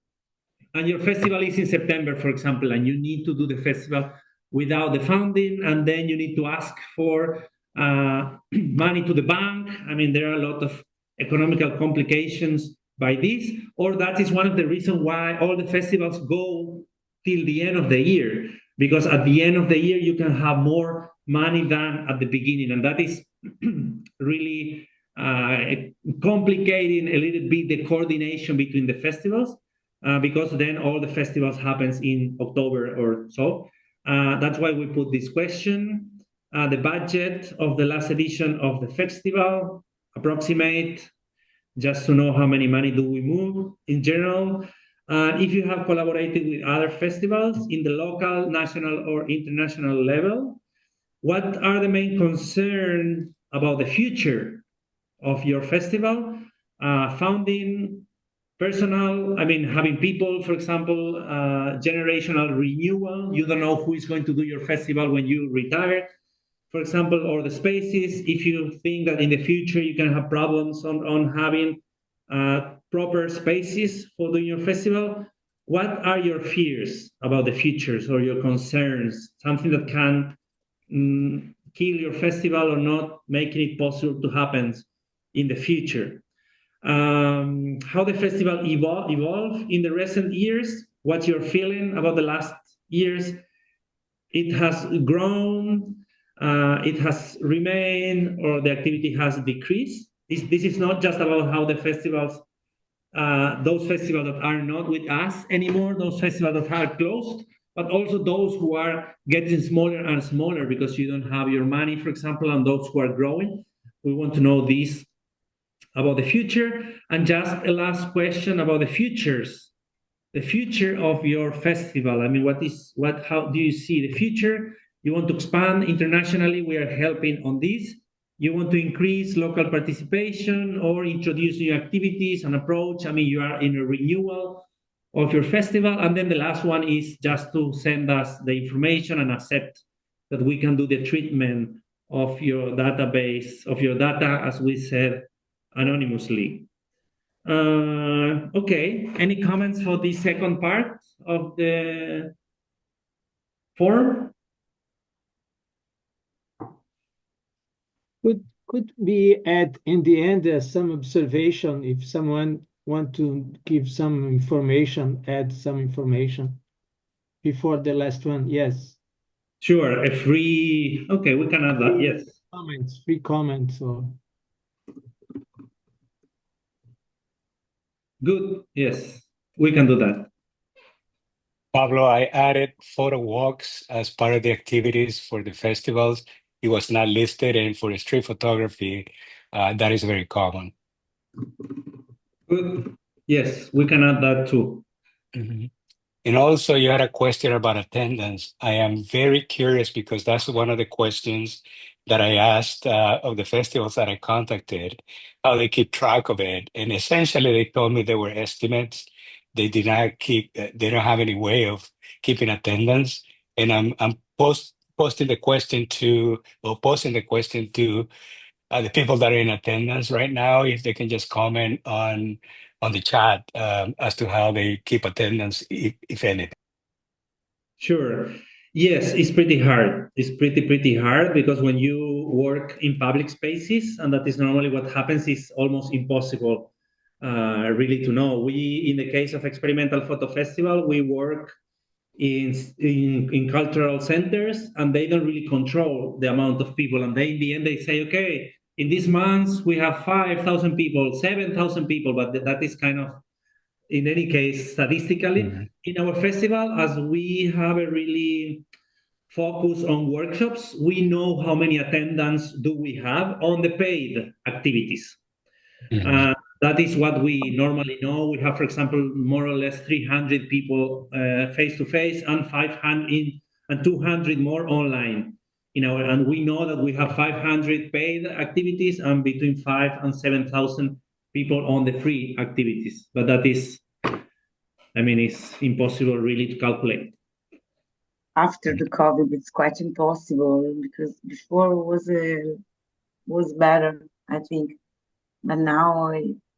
And your festival is in September, for example, and you need to do the festival without the funding, and then you need to ask for money to the bank. I mean, there are a lot of economical complications by this, or that is one of the reasons why all the festivals go till the end of the year, because at the end of the year you can have more money than at the beginning, and that is really complicating a little bit the coordination between the festivals, because then all the festivals happens in October or so. That's why we put this question. The budget of the last edition of the festival, approximate, just to know how many money do we move in general. If you have collaborated with other festivals in the local, national, or international level, what are the main concerns about the future of your festival? Funding, personal, I mean, having people, for example, generational renewal. You don't know who is going to do your festival when you retire, for example, or the spaces. If you think that in the future you can have problems on having proper spaces for doing your festival, what are your fears about the futures or your concerns? Something that can kill your festival or not making it possible to happen in the future. How the festival evolved in the recent years, what's your feeling about the last years? It has grown, it has remained, or the activity has decreased. This is not just about how the festivals, those festivals that are not with us anymore, those festivals that are closed, but also those who are getting smaller and smaller because you don't have your money, for example, and those who are growing. We want to know this about the future. And just a last question about the futures, the future of your festival. I mean, how do you see the future? You want to expand internationally, we are helping on this. You want to increase local participation or introduce new activities and approach. I mean, you are in a renewal of your festival. And then the last one is just to send us the information and accept that we can do the treatment of your database, of your data, as we said, anonymously. Okay, any comments for the second part of the form? Could we add in the end some observation if someone want to give some information, add some information before the last one? Yes. Sure, okay, we can add that, yes. Free comments or. Good, yes, we can do that. Pablo, I added photo walks as part of the activities for the festivals. It was not listed, and for street photography, that is very common. Good. Yes, we can add that too. Mhm. And also, you had a question about attendance. I am very curious because that's one of the questions that I asked of the festivals that I contacted, how they keep track of it. And essentially, they told me they were estimates. They did not keep, they don't have any way of keeping attendance. And I'm posting the question to the people that are in attendance right now, if they can just comment on the chat as to how they keep attendance, if anything. Sure. Yes, it's pretty hard. It's pretty hard because when you work in public spaces, and that is normally what happens, is almost impossible really to know. We, in the case of Experimental Photo Festival, we work in cultural centers, and they don't really control the amount of people. And they, in the end, they say, okay, in this month we have 5,000 people, 7,000 people, but that is kind of, in any case, statistically. Mhm. In our festival, as we have a really focus on workshops, we know how many attendance do we have on the paid activities. Mhm. That is what we normally know. We have, for example, more or less 300 people face-to-face and 500 and 200 more online. And we know that we have 500 paid activities and between 5 and 7,000 people on the free activities. But that is, it's impossible really to calculate. After the COVID, it's quite impossible because before was better, I think. But now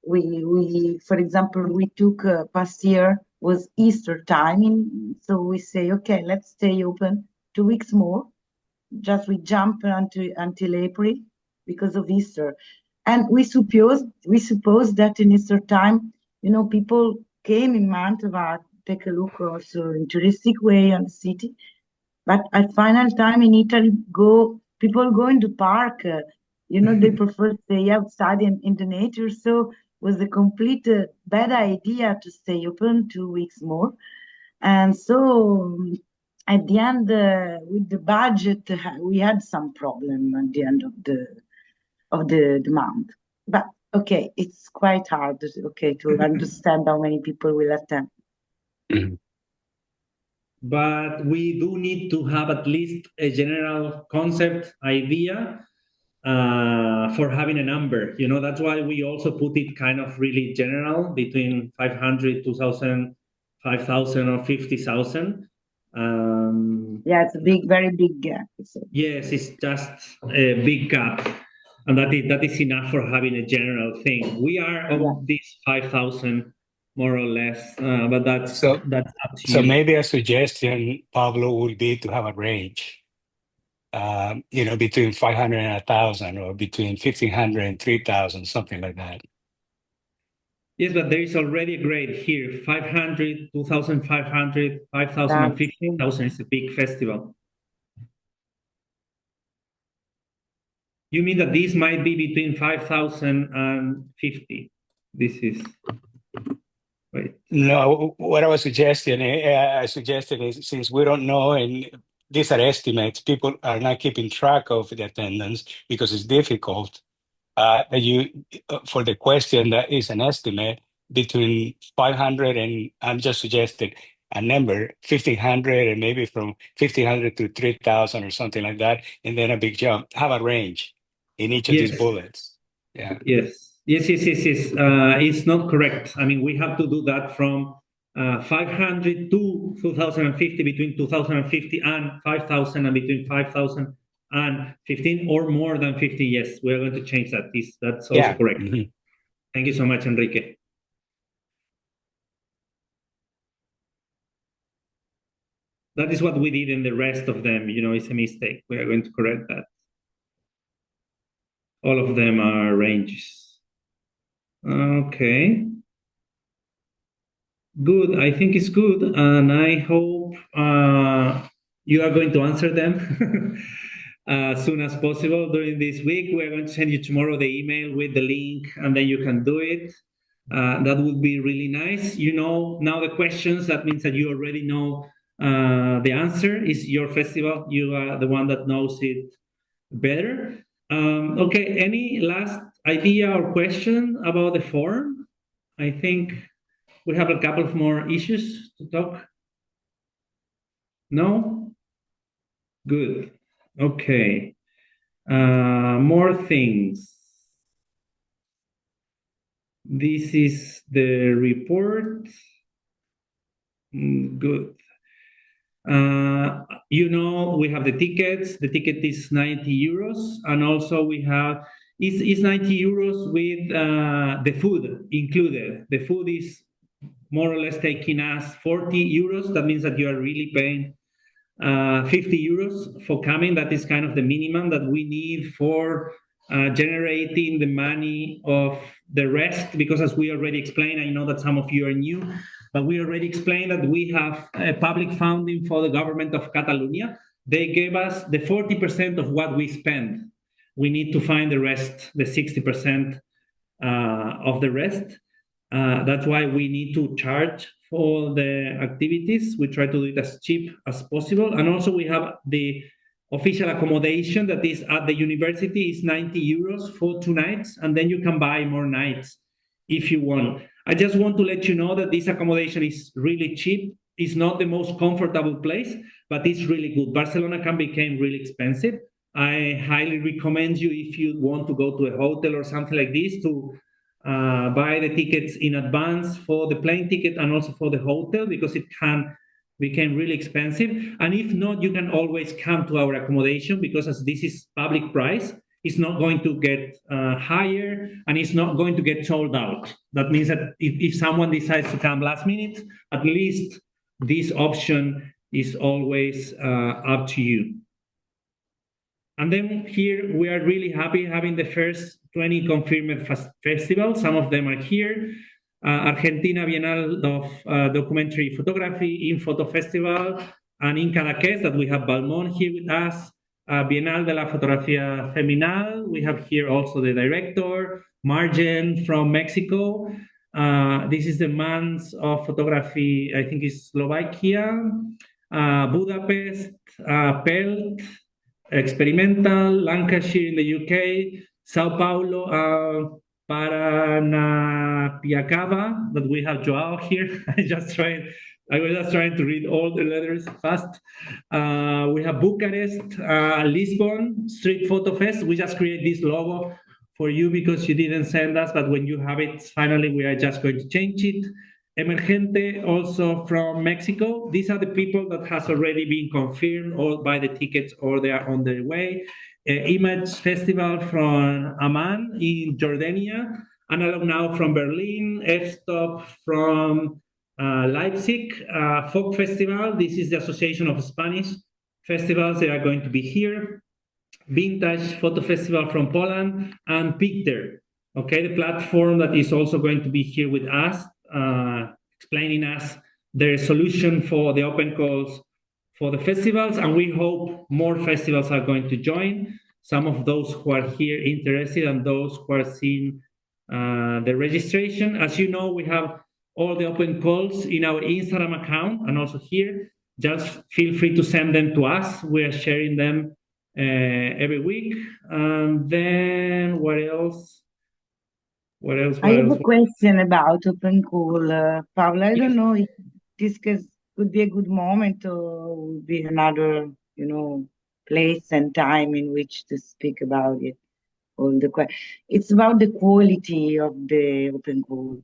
we for example, we took past year was Easter timing, so we say, okay, let's stay open 2 weeks more. Just we jump until April because of Easter, and we suppose that in Easter time, people came in Mantova, take a look also in touristic way on the city. But at final time in Italy, people go into park. They prefer to stay outside in the nature. So was a complete bad idea to stay open 2 weeks more. And so at the end, with the budget, we had some problem at the end of the month. But okay, it's quite hard, to understand how many people will attend. Mhm. But we do need to have at least a general concept idea for having a number. That's why we also put it kind of really general, between 500, 2,000, 5,000 or 50,000. Yeah, it's a very big gap. Yes, it's just a big gap. And that is enough for having a general thing. We are on this 5,000 more or less, but that's up to So you. maybe a suggestion, Pablo, would be to have a range, between 500 and 1,000, or between 1,500 and 3,000, something like that. Yes, but there is already a grade here, 500, 2,500, 5,000 and 15,000 is a big festival. You mean that this might be between 5,000 and 50? This is... Wait. No, what I suggested is, since we don't know, and these are estimates, people are not keeping track of the attendance because it's difficult. For the question that is an estimate between 500 and, I'm just suggesting a number, 1,500, and maybe from 1,500 to 3,000 or something like that, and then a big jump. Have a range in each of these bullets. Yeah. Yes. It's not correct. We have to do that from 500 to 2,050, between 2,050 and 5,000, and between 5,000 and 15 or more than 50. Yes, we are going to change that. That's also correct. Mm-hmm. Thank you so much, Enrique. That is what we did in the rest of them. It's a mistake. We are going to correct that. All of them are ranges. Okay. Good. I think it's good. And I hope you are going to answer them as soon as possible during this week. We're going to send you tomorrow the email with the link, and then you can do it. That would be really nice. Now the questions, that means that you already know the answer. Is your festival. You are the one that knows it better. Okay, any last idea or question about the form? I think we have a couple of more issues to talk. No? Good. Okay. More things. This is the report. Good. You know, we have the tickets. The ticket is 90 euros. And also we have, it's 90 euros with the food included. The food is more or less taking us 40 euros. That means that you are really paying 50 euros for coming. That is kind of the minimum that we need for generating the money of the rest, because as we already explained, I know that some of you are new, but we already explained that we have a public funding for the government of Catalonia. They gave us the 40% of what we spend. We need to find the rest, the 60% of the rest. That's why we need to charge for the activities. We try to do it as cheap as possible. And also we have the official accommodation that is at the university is 90 euros for 2 nights, and then you can buy more nights if you want. I just want to let you know that this accommodation is really cheap. It's not the most comfortable place, but it's really good. Barcelona can become really expensive. I highly recommend you, if you want to go to a hotel or something like this, to buy the tickets in advance for the plane ticket and also for the hotel, because it can become really expensive. And if not, you can always come to our accommodation, because as this is public price, it's not going to get higher, and it's not going to get sold out. That means that if someone decides to come last minute, at least this option is always up to you. And then here we are really happy having the first 20 confirmed festivals. Some of them are here. Argentina Bienal of Documentary Photography, InFoto Festival, and in Cadaqués that we have Balmón here with us. Bienal de la Fotografía Feminal. We have here also the director, Margen from Mexico. This is the Months of Photography, I think it's Slovakia, Budapest, Pelt, Experimental, Lancashire in the UK, Sao Paulo, Paranapiacaba, that we have Joao here. I was just trying to read all the letters fast. We have Bucharest, Lisbon, Street Photo Fest. We just create this logo for you because you didn't send us, but when you have it, finally, we are just going to change it. Emergente, also from Mexico. These are the people that has already been confirmed or buy the tickets or they are on their way. Image Festival from Amman in Jordania. Analog Now from Berlin. F-Stop from Leipzig. Folk Festival. This is the Association of Spanish Festivals. They are going to be here. Vintage Photo Festival from Poland. And Picter. Okay, the platform that is also going to be here with us. Explaining us their solution for the open calls for the festivals, and we hope more festivals are going to join. Some of those who are here interested and those who are seeing the registration. As you know, we have all the open calls in our Instagram account and also here. Just feel free to send them to us. We are sharing them every week. And then what else? I have a question about open call, Paula. I don't know if this could be a good moment or would be another, place and time in which to speak about it. It's about the quality of the open call,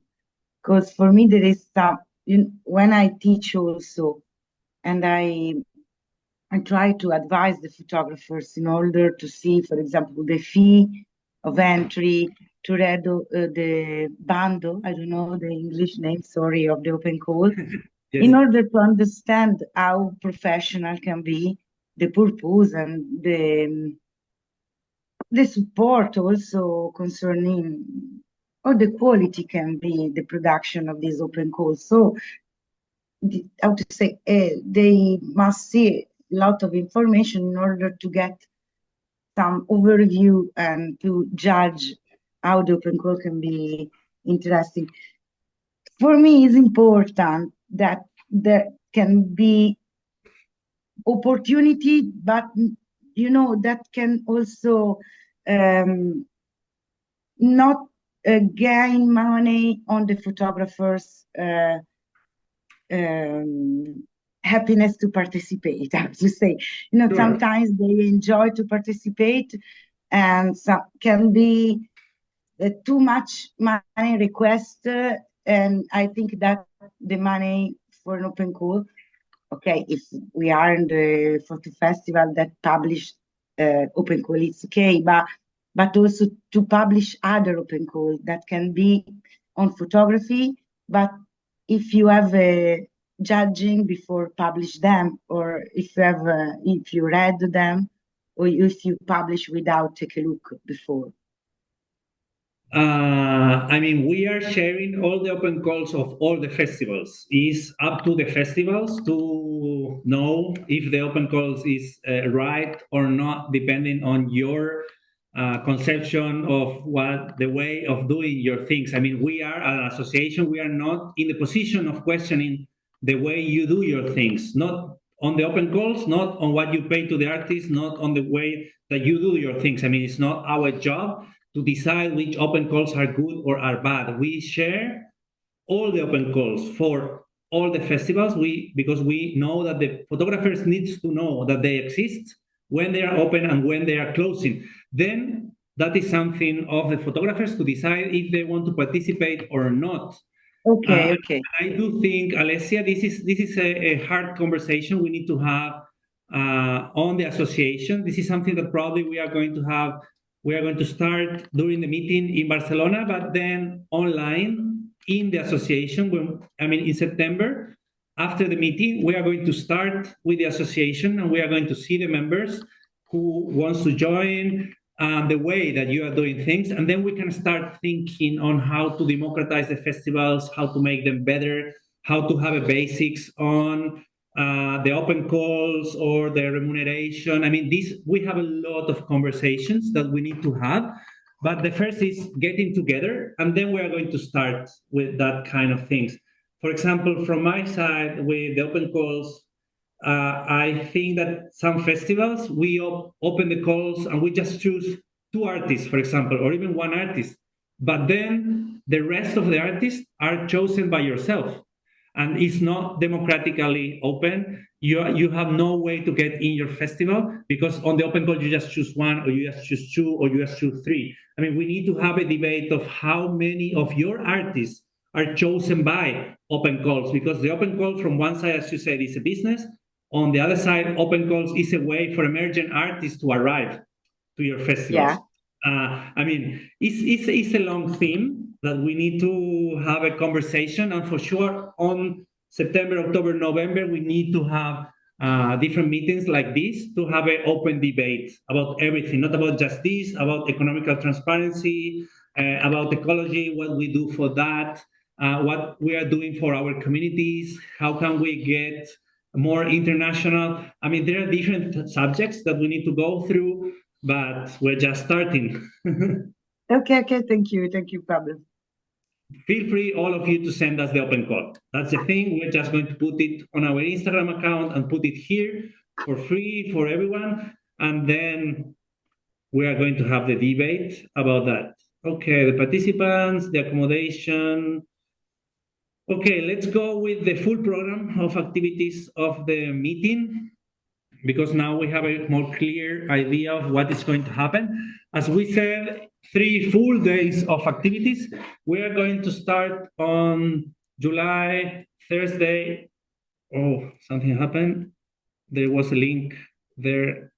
because for me there is some. When I teach also, and I try to advise the photographers in order to see, for example, the fee of entry. To read the bando, I don't know the English name, sorry, of the open call, yes. In order to understand how professional can be, the purpose and the support also concerning, or the quality can be the production of these open calls. So, how to say, they must see a lot of information in order to get some overview and to judge how the open call can be interesting. For me, it's important that there can be opportunity, but that can also not gain money on the photographers' happiness to participate. I have to say, Sure. sometimes they enjoy to participate, and some can be too much money request, and I think that the money for an open call, okay, if we are in the photo festival that publish open call, it's okay, but also to publish other open call that can be on photography, but if you have a judging before publish them, or if you read them, or if you publish without take a look before. I mean, we are sharing all the open calls of all the festivals. It's up to the festivals to know if the open calls is right or not, depending on your conception of what the way of doing your things. I mean, we are an association. We are not in the position of questioning the way you do your things, not on the open calls, not on what you pay to the artist, not on the way that you do your things. I mean, it's not our job to decide which open calls are good or are bad. We share all the open calls for all the festivals because we know that the photographers needs to know that they exist, when they are open and when they are closing. Then that is something of the photographers to decide if they want to participate or not. Okay, okay. I do think, Alessia, this is a hard conversation we need to have on the association. This is something that probably we are going to have. We are going to start during the meeting in Barcelona, but then online in the association. In September, after the meeting, we are going to start with the association, and we are going to see the members who wants to join, the way that you are doing things, and then we can start thinking on how to democratize the festivals, how to make them better, how to have a basics on the open calls or the remuneration. I mean, we have a lot of conversations that we need to have, but the first is getting together, and then we are going to start with that kind of things. For example, from my side, with the open calls, I think that some festivals, we open the calls and we just choose 2 artists, for example, or even 1 artist, but then the rest of the artists are chosen by yourself. And it's not democratically open. You have no way to get in your festival, because on the open call you just choose 1, or you just choose 2, or you just choose 3. I mean, we need to have a debate of how many of your artists are chosen by open calls, because the open call from one side, as you said, is a business. On the other side, open calls is a way for emerging artists to arrive to your festivals. Yeah. I mean, it's a long theme that we need to have a conversation, and for sure on September, October, November, we need to have different meetings like this to have an open debate about everything, not about just this, about economical transparency, about ecology, what we do for that, what we are doing for our communities, how can we get more international. I mean, there are different subjects that we need to go through, but we're just starting. Okay, thank you, Pablo. Feel free, all of you, to send us the open call. That's the thing. We're just going to put it on our Instagram account and put it here for free for everyone. And then we are going to have the debate about that. Okay, the participants, the accommodation. Okay, let's go with the full program of activities of the meeting, because now we have a more clear idea of what is going to happen. As we said, 3 full days of activities. We are going to start on July, Thursday. Oh, something happened. There was a link there.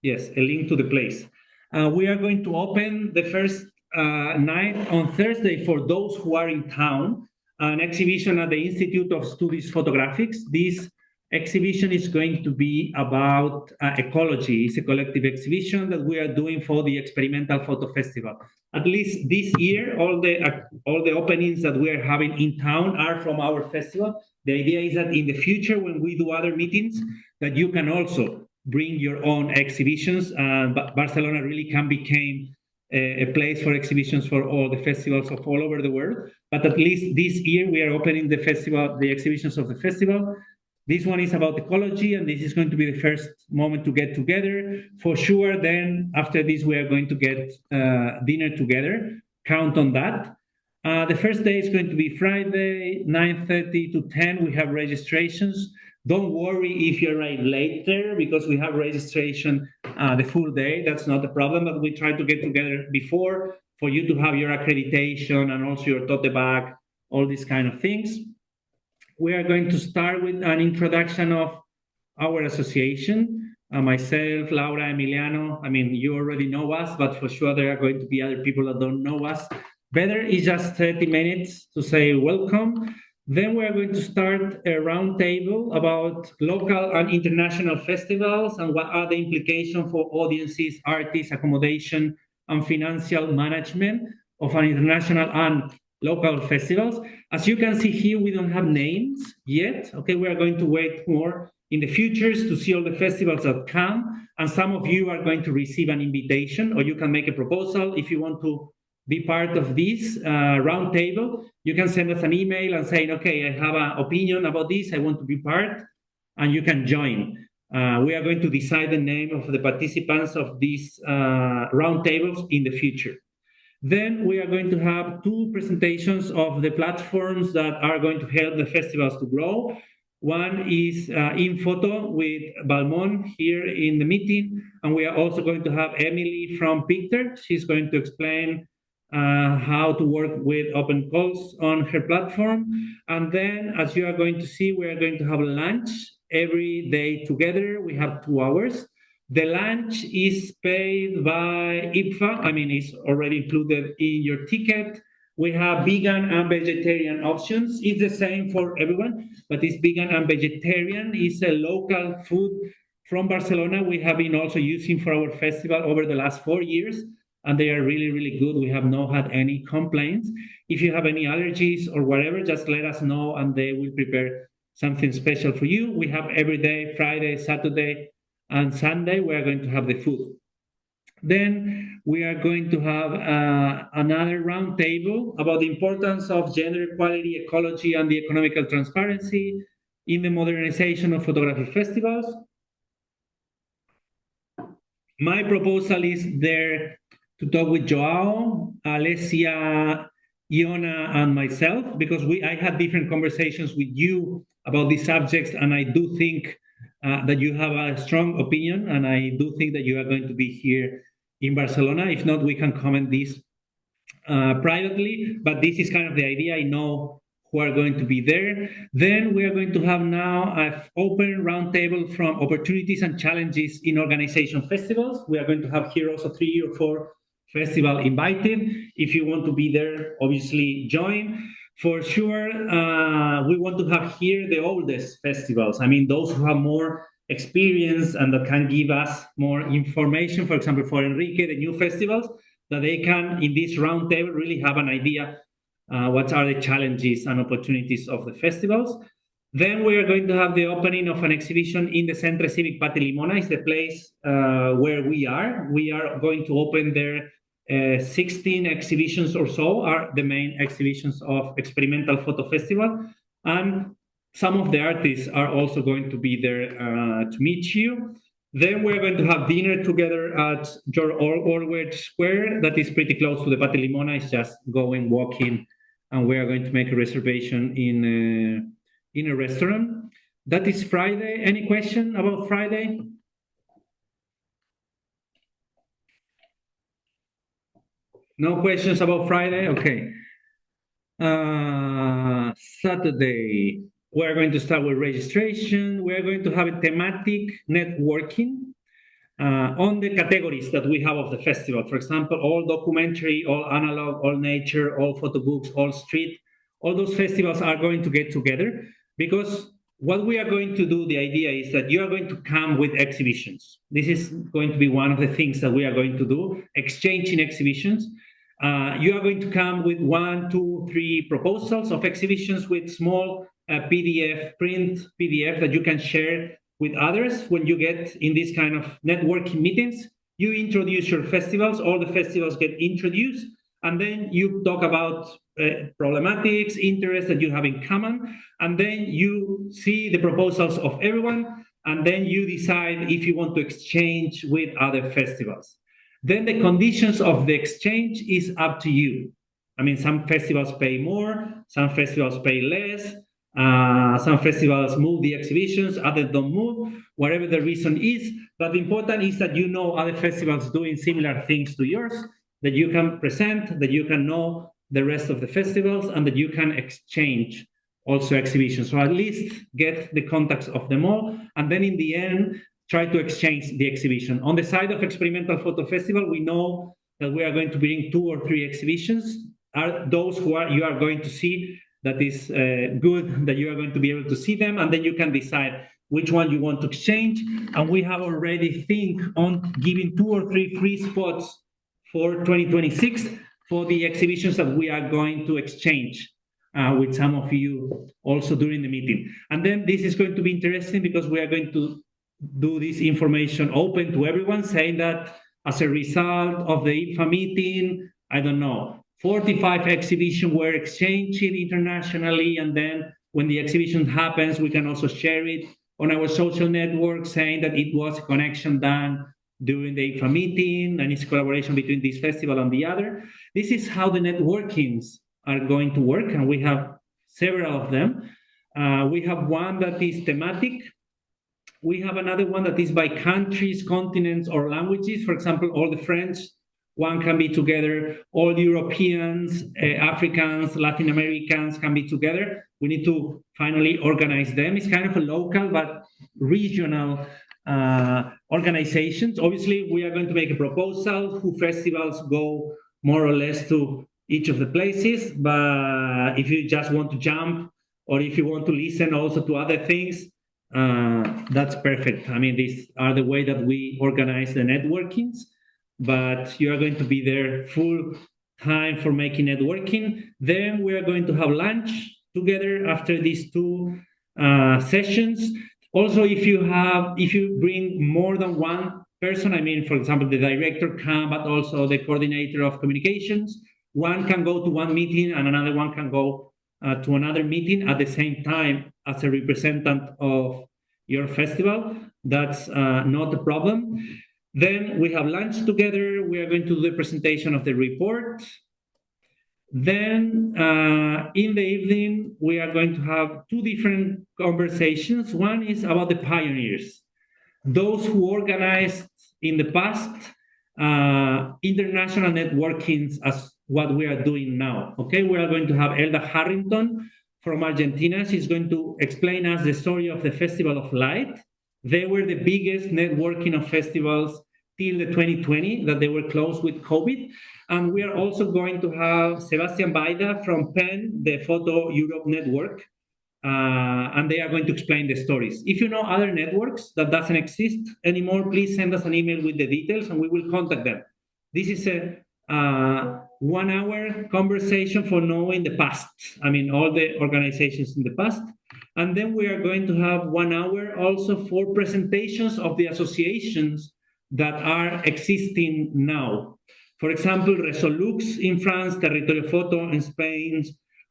Yes, a link to the place. We are going to open the first night on Thursday for those who are in town, an exhibition at the Institute of Studies Photographics. This exhibition is going to be about ecology. It's a collective exhibition that we are doing for the Experimental Photo Festival. At least this year, all the openings that we are having in town are from our festival. The idea is that in the future, when we do other meetings, that you can also bring your own exhibitions. But Barcelona really can become a place for exhibitions for all the festivals of all over the world. But at least this year, we are opening the exhibitions of the festival. This one is about ecology, and this is going to be the first moment to get together. For sure, then after this, we are going to get dinner together. count on that. The first day is going to be Friday, 9:30 to 10. We have registrations. Don't worry if you arrive later, because we have registration the full day. That's not a problem, but we try to get together before for you to have your accreditation and also your tote bag, all these kind of things. We are going to start with an introduction of our association. Myself, Laura, Emiliano. I mean, you already know us, but for sure there are going to be other people that don't know us. Better is just 30 minutes to say welcome. Then we are going to start a roundtable about local and international festivals and what are the implications for audiences, artists, accommodation, and financial management of an international and local festivals. As you can see here, we don't have names yet. Okay, we are going to wait more in the futures to see all the festivals that come, and some of you are going to receive an invitation, or you can make a proposal if you want to be part of this roundtable. You can send us an email and say, okay, I have an opinion about this, I want to be part, and you can join. We are going to decide the name of the participants of these roundtables in the future. Then we are going to have 2 presentations of the platforms that are going to help the festivals to grow. One is InPhoto with Balmon here in the meeting, and we are also going to have Emily from Picter. She's going to explain how to work with open calls on her platform. And then, as you are going to see, we are going to have lunch every day together. We have 2 hours. The lunch is paid by IPFA. I mean, it's already included in your ticket. We have vegan and vegetarian options. It's the same for everyone, but it's vegan and vegetarian. It's a local food from Barcelona. We have been also using for our festival over the last 4 years, and they are really, really good. We have not had any complaints. If you have any allergies or whatever, just let us know, and they will prepare something special for you. We have every day, Friday, Saturday, and Sunday, we are going to have the food. Then we are going to have another roundtable about the importance of gender equality, ecology, and the economical transparency in the modernization of photography festivals. My proposal is there to talk with Joao, Alessia, Iona, and myself, because I had different conversations with you about these subjects, and I do think that you have a strong opinion, and I do think that you are going to be here in Barcelona. If not, we can comment this privately, but this is kind of the idea. I know who are going to be there. Then we are going to have now an open roundtable from opportunities and challenges in organization festivals. We are going to have here also 3 or 4 festivals invited. If you want to be there, obviously join. For sure, we want to have here the oldest festivals. I mean, those who have more experience and that can give us more information. For example, for Enrique, the new festivals, that they can, in this roundtable, really have an idea what are the challenges and opportunities of the festivals. Then we are going to have the opening of an exhibition in the Centre Civic Pati Limona. It's the place where we are. We are going to open there 16 exhibitions or so are the main exhibitions of Experimental Photo Festival. And some of the artists are also going to be there to meet you. Then we're going to have dinner together at George Orwell Square. That is pretty close to the Pati Limona. It's just going, walking, and we are going to make a reservation in a restaurant. That is Friday. Any question about Friday? No questions about Friday? Okay. Saturday, we're going to start with registration. We're going to have a thematic networking on the categories that we have of the festival. For example, all documentary, all analog, all nature, all photo books, all street. All those festivals are going to get together, because what we are going to do, the idea is that you are going to come with exhibitions. This is going to be one of the things that we are going to do, exchanging exhibitions. You are going to come with 1, 2, 3 proposals of exhibitions with small print PDF that you can share with others. When you get in this kind of networking meetings, you introduce your festivals, all the festivals get introduced, and then you talk about problematics, interests that you have in common, and then you see the proposals of everyone, and then you decide if you want to exchange with other festivals. Then the conditions of the exchange is up to you. I mean, some festivals pay more, some festivals pay less, some festivals move the exhibitions, others don't move, whatever the reason is. But the important is that you know other festivals doing similar things to yours, that you can present, that you can know the rest of the festivals, and that you can exchange also exhibitions. So at least get the contacts of them all, and then in the end, try to exchange the exhibition. On the side of Experimental Photo Festival, we know that we are going to bring 2 or 3 exhibitions. Are those who you are going to see, that is good, that you are going to be able to see them, and then you can decide which one you want to exchange. And we have already think on giving 2 or 3 free spots for 2026 for the exhibitions that we are going to exchange with some of you also during the meeting. And then this is going to be interesting because we are going to do this information open to everyone, saying that as a result of the IPFA meeting, I don't know, 45 exhibitions were exchanged internationally, and then when the exhibition happens, we can also share it on our social network, saying that it was a connection done during the IPFA meeting, and it's collaboration between this festival and the other. This is how the networkings are going to work, and we have several of them. We have one that is thematic. We have another one that is by countries, continents, or languages. For example, all the French one can be together, all Europeans, Africans, Latin Americans can be together. We need to finally organize them. It's kind of a local but regional organizations. Obviously, we are going to make a proposal who festivals go more or less to each of the places, but if you just want to jump, or if you want to listen also to other things, that's perfect. I mean, these are the way that we organize the networkings, but you are going to be there full time for making networking. Then we are going to have lunch together after these 2 sessions. Also, if you bring more than one person, I mean, for example, the director can, but also the coordinator of communications, one can go to one meeting and another one can go to another meeting at the same time as a representative of your festival. That's not a problem. Then we have lunch together. We are going to do the presentation of the report. Then in the evening, we are going to have 2 different conversations. One is about the pioneers, those who organized in the past international networkings as what we are doing now. Okay, we are going to have Elda Harrington from Argentina. She's going to explain us the story of the Festival of Light. They were the biggest networking of festivals till the 2020, that they were closed with COVID. And we are also going to have Sebastian Baida from PEN, the Photo Europe Network, and they are going to explain the stories. If you know other networks that doesn't exist anymore, please send us an email with the details and we will contact them. This is a 1-hour conversation for knowing the past. I mean, all the organizations in the past. And then we are going to have 1 hour also for presentations of the associations that are existing now. For example, Resolux in France, Territorio Photo in Spain.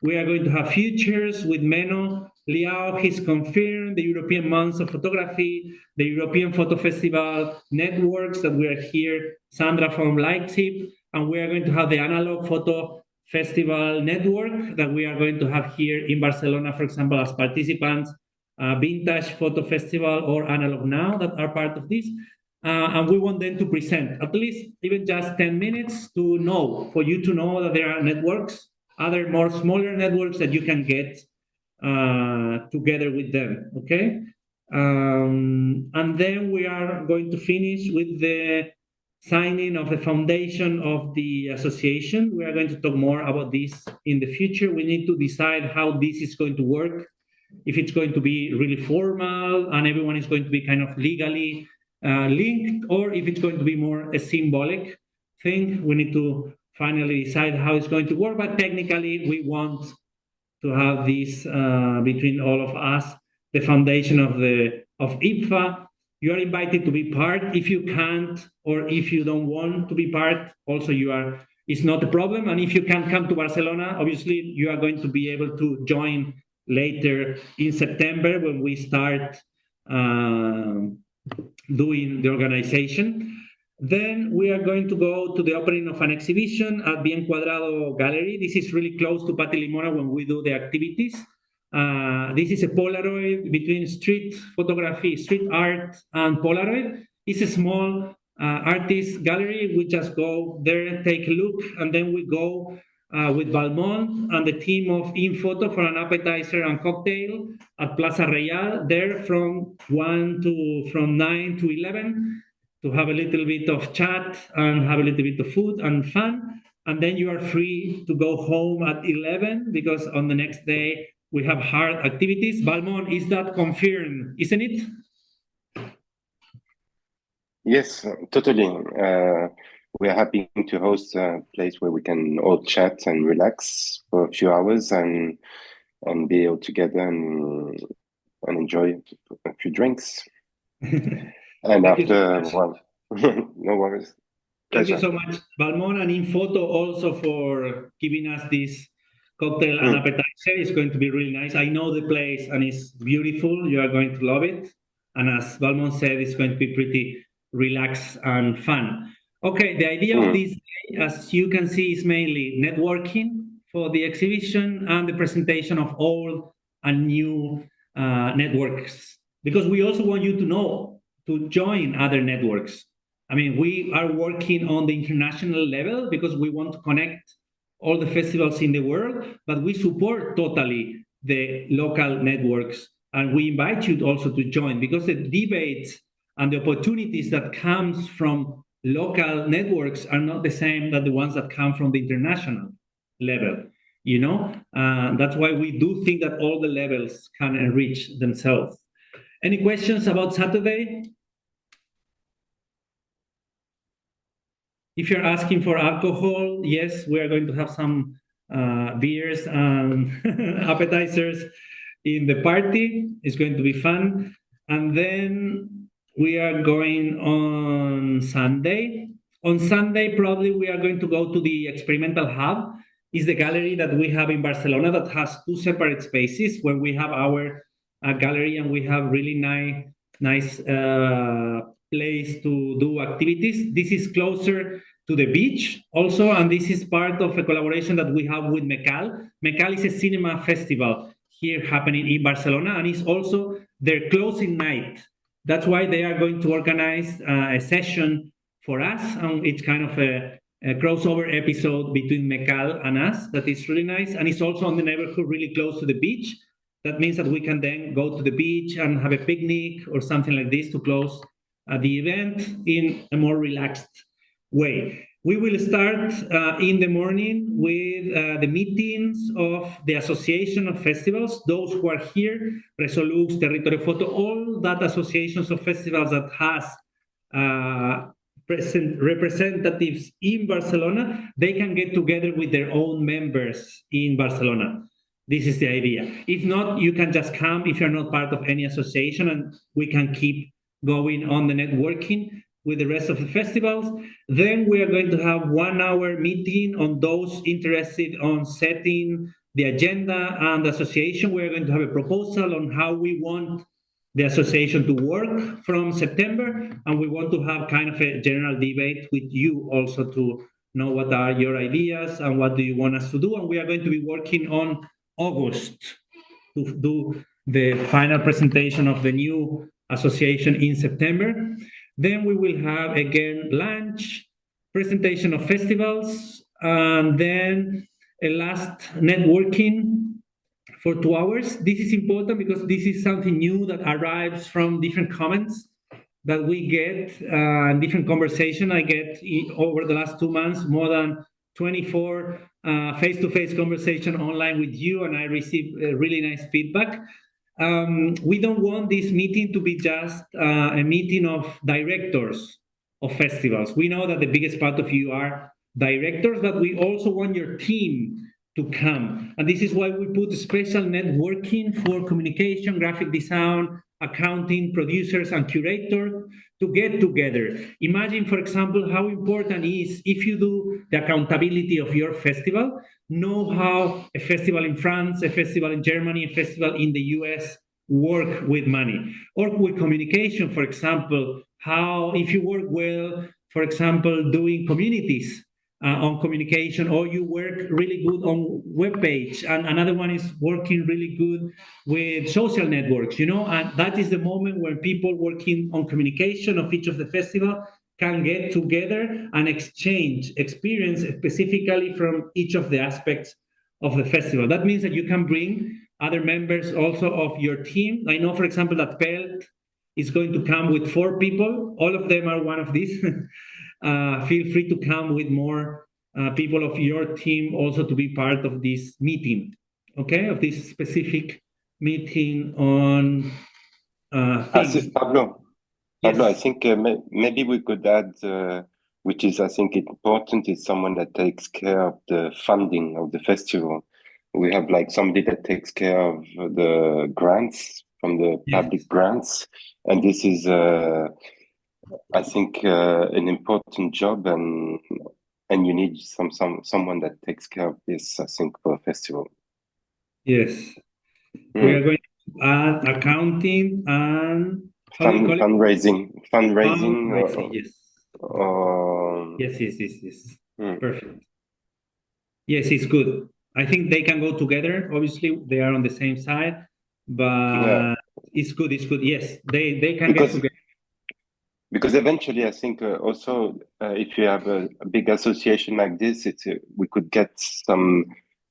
We are going to have futures with Menno Liao. He's confirmed the European Months of Photography, the European Photo Festival networks that we are here, Sandra from Leipzig, and we are going to have the Analog Photo Festival network that we are going to have here in Barcelona, for example, as participants, Vintage Photo Festival or Analog Now that are part of this. And we want them to present at least even just 10 minutes to know, for you to know that there are networks, other more smaller networks that you can get together with them, okay? And then we are going to finish with the signing of the foundation of the association. We are going to talk more about this in the future. We need to decide how this is going to work, if it's going to be really formal and everyone is going to be kind of legally linked, or if it's going to be more a symbolic thing. We need to finally decide how it's going to work, but technically we want to have this between all of us, the foundation of IPFA. You are invited to be part. If you can't, or if you don't want to be part, also it's not a problem. And if you can't come to Barcelona, obviously you are going to be able to join later in September when we start doing the organization. Then we are going to go to the opening of an exhibition at Bien Cuadrado Gallery. This is really close to Pati Limona when we do the activities. This is a Polaroid between street photography, street art, and Polaroid. It's a small artist gallery. We just go there, take a look, and then we go with Balmont and the team of InPhoto for an appetizer and cocktail at Plaza Real, there from 9 to 11 to have a little bit of chat and have a little bit of food and fun. And then you are free to go home at 11 because on the next day we have hard activities. Balmont, is that confirmed, isn't it? Yes, totally. We are happy to host a place where we can all chat and relax for a few hours and be all together and enjoy a few drinks. And after, well, no worries. Thank you so much, Balmont and InPhoto, also for giving us this cocktail and appetizer. It's going to be really nice. I know the place and it's beautiful. You are going to love it. And as Balmont said, it's going to be pretty relaxed and fun. Okay, the idea of this day, as you can see, is mainly networking for the exhibition and the presentation of old and new networks. Because we also want you to know to join other networks. I mean, we are working on the international level because we want to connect all the festivals in the world, but we support totally the local networks. And we invite you also to join because the debates and the opportunities that comes from local networks are not the same as the ones that come from the international level. You know, that's why we do think that all the levels can enrich themselves. Any questions about Saturday? If you're asking for alcohol, yes, we are going to have some beers and appetizers in the party. It's going to be fun. And then we are going on Sunday. On Sunday, probably we are going to go to the Experimental Hub. It's the gallery that we have in Barcelona that has two separate spaces where we have our gallery and we have really nice place to do activities. This is closer to the beach also, and this is part of a collaboration that we have with MECAL. MECAL is a cinema festival here happening in Barcelona, and it's also their closing night. That's why they are going to organize a session for us, and it's kind of a crossover episode between MECAL and us that is really nice, and it's also on the neighborhood really close to the beach. That means that we can then go to the beach and have a picnic or something like this to close the event in a more relaxed way. We will start in the morning with the meetings of the Association of Festivals, those who are here, Resolux, Territorio Photo, all that associations of festivals that has representatives in Barcelona, they can get together with their own members in Barcelona. This is the idea. If not, you can just come if you're not part of any association, and we can keep going on the networking with the rest of the festivals. Then we are going to have 1 hour meeting on those interested on setting the agenda and the association. We're going to have a proposal on how we want the association to work from September, and we want to have kind of a general debate with you also to know what are your ideas and what do you want us to do. And we are going to be working on August to do the final presentation of the new association in September. Then we will have again lunch, presentation of festivals, and then a last networking for 2 hours. This is important because this is something new that arrives from different comments that we get, different conversation I get over the last 2 months, more than 24 face-to-face conversation online with you, and I receive really nice feedback. We don't want this meeting to be just a meeting of directors of festivals. We know that the biggest part of you are directors, but we also want your team to come. And this is why we put special networking for communication, graphic design, accounting, producers, and curators to get together. Imagine, for example, how important it is if you do the accountability of your festival, know how a festival in France, a festival in Germany, a festival in the US work with money. Or with communication, for example, how if you work well for example, doing communities on communication, or you work really good on web page, and another one is working really good with social networks, and that is the moment where people working on communication of each of the festival can get together and exchange experience specifically from each of the aspects of the festival. That means that you can bring other members also of your team. I know, for example, that Pelt is going to come with 4 people. All of them are one of these. Feel free to come with more people of your team also to be part of this meeting, okay? Of this specific meeting on things. Pablo, Yes. I think maybe we could add, which is, I think, important, is someone that takes care of the funding of the festival. We have like somebody that takes care of the grants from the public grants, and this is, I think, an important job, and you need someone that takes care of this, I think, for a festival. Yes. We are going to add accounting and fundraising. Yes. Yes. Mm. Perfect. Yes, it's good. I think they can go together. Obviously, they are on the same side, but it's good. It's good. Yes, they can get together. Because eventually, I think also if you have a big association like this, we could get some.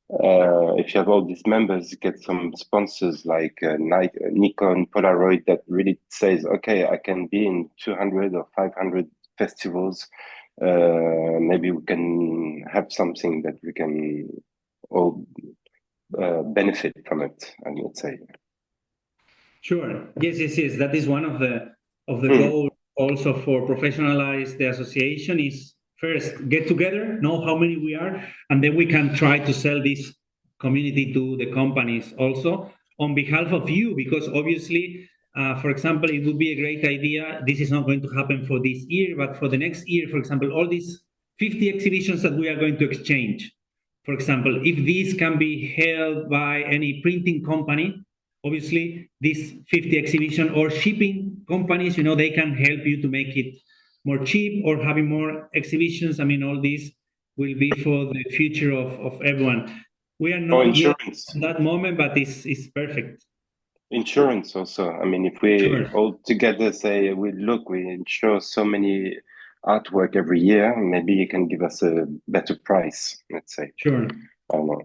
If you have all these members, get some sponsors like Nikon, Polaroid, that really says, okay, I can be in 200 or 500 festivals. Maybe we can have something that we can all benefit from it, I would say. Sure. Yes. That is one of the goals also for professionalize the association is first get together, know how many we are, and then we can try to sell this community to the companies also on behalf of you, because obviously, for example, it would be a great idea. This is not going to happen for this year, but for the next year, for example, all these 50 exhibitions that we are going to exchange. For example, if these can be held by any printing company, obviously, this 50 exhibition or shipping companies, they can help you to make it more cheap or having more exhibitions. I mean, all this will be for the future of everyone. We are not yet in that moment, but it's perfect. Insurance also. I mean, if we all together say, we insure so many artwork every year, maybe you can give us a better price, let's say. Sure. I don't know.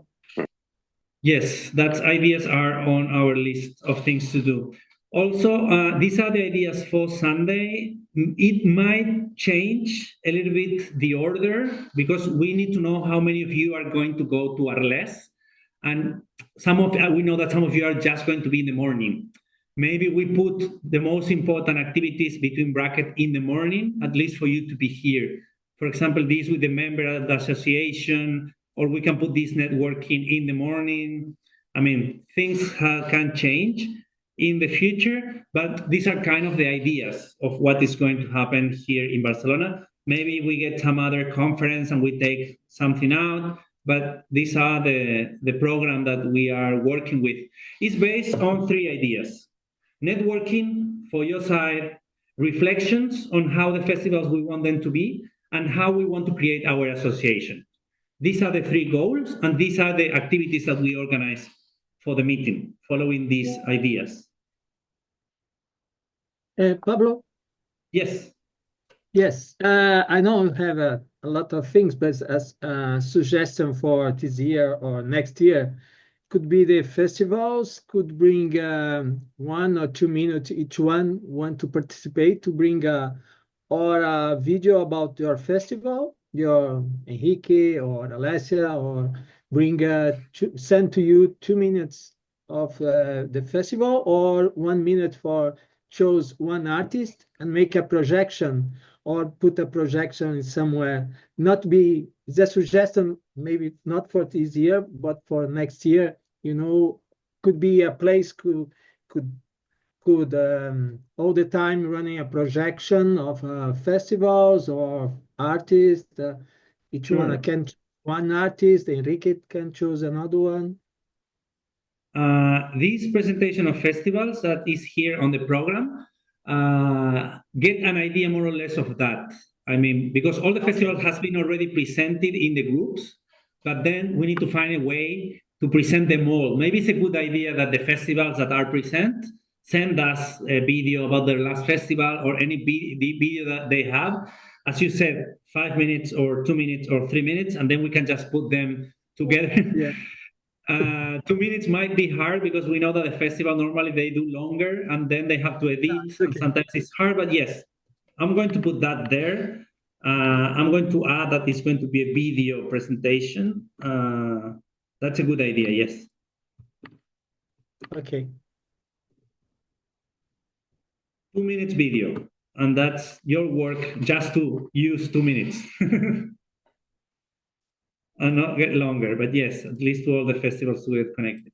Yes, that ideas are on our list of things to do. Also, these are the ideas for Sunday. It might change a little bit the order because we need to know how many of you are going to go to Arles. And we know that some of you are just going to be in the morning. Maybe we put the most important activities between bracket in the morning, at least for you to be here. For example, this with the member of the association, or we can put this networking in the morning. I mean, things can change in the future, but these are kind of the ideas of what is going to happen here in Barcelona. Maybe we get some other conference and we take something out, but these are the program that we are working with. It's based on 3 ideas. Networking for your side, reflections on how the festivals we want them to be, and how we want to create our association. These are the 3 goals, and these are the activities that we organize for the meeting, following these ideas. Pablo? Yes. Yes, I know you have a lot of things, but as a suggestion for this year or next year, could be the festivals could bring 1 or 2 minutes each one want to participate to bring or a video about your festival, your Enrique or Alessia, or bring send to you 2 minutes of the festival, or 1 minute for choose one artist and make a projection or put a projection somewhere. Not be the suggestion, maybe not for this year, but for next year. Could be a place could all the time running a projection of festivals or artists. Each one can one artist. Enrique can choose another one. This presentation of festivals that is here on the program, get an idea more or less of that. I mean, because all the festivals has been already presented in the groups, but then we need to find a way to present them all. Maybe it's a good idea that the festivals that are present send us a video about their last festival or any video that they have. As you said, 5 minutes or 2 minutes or 3 minutes, and then we can just put them together. Yeah. 2 minutes might be hard because we know that the festival normally they do longer and then they have to edit, and sometimes it's hard, but yes, I'm going to put that there. I'm going to add that it's going to be a video presentation. That's a good idea, yes. Okay. 2 minutes video, and that's your work just to use 2 minutes. And not get longer, but yes, at least to all the festivals to get connected.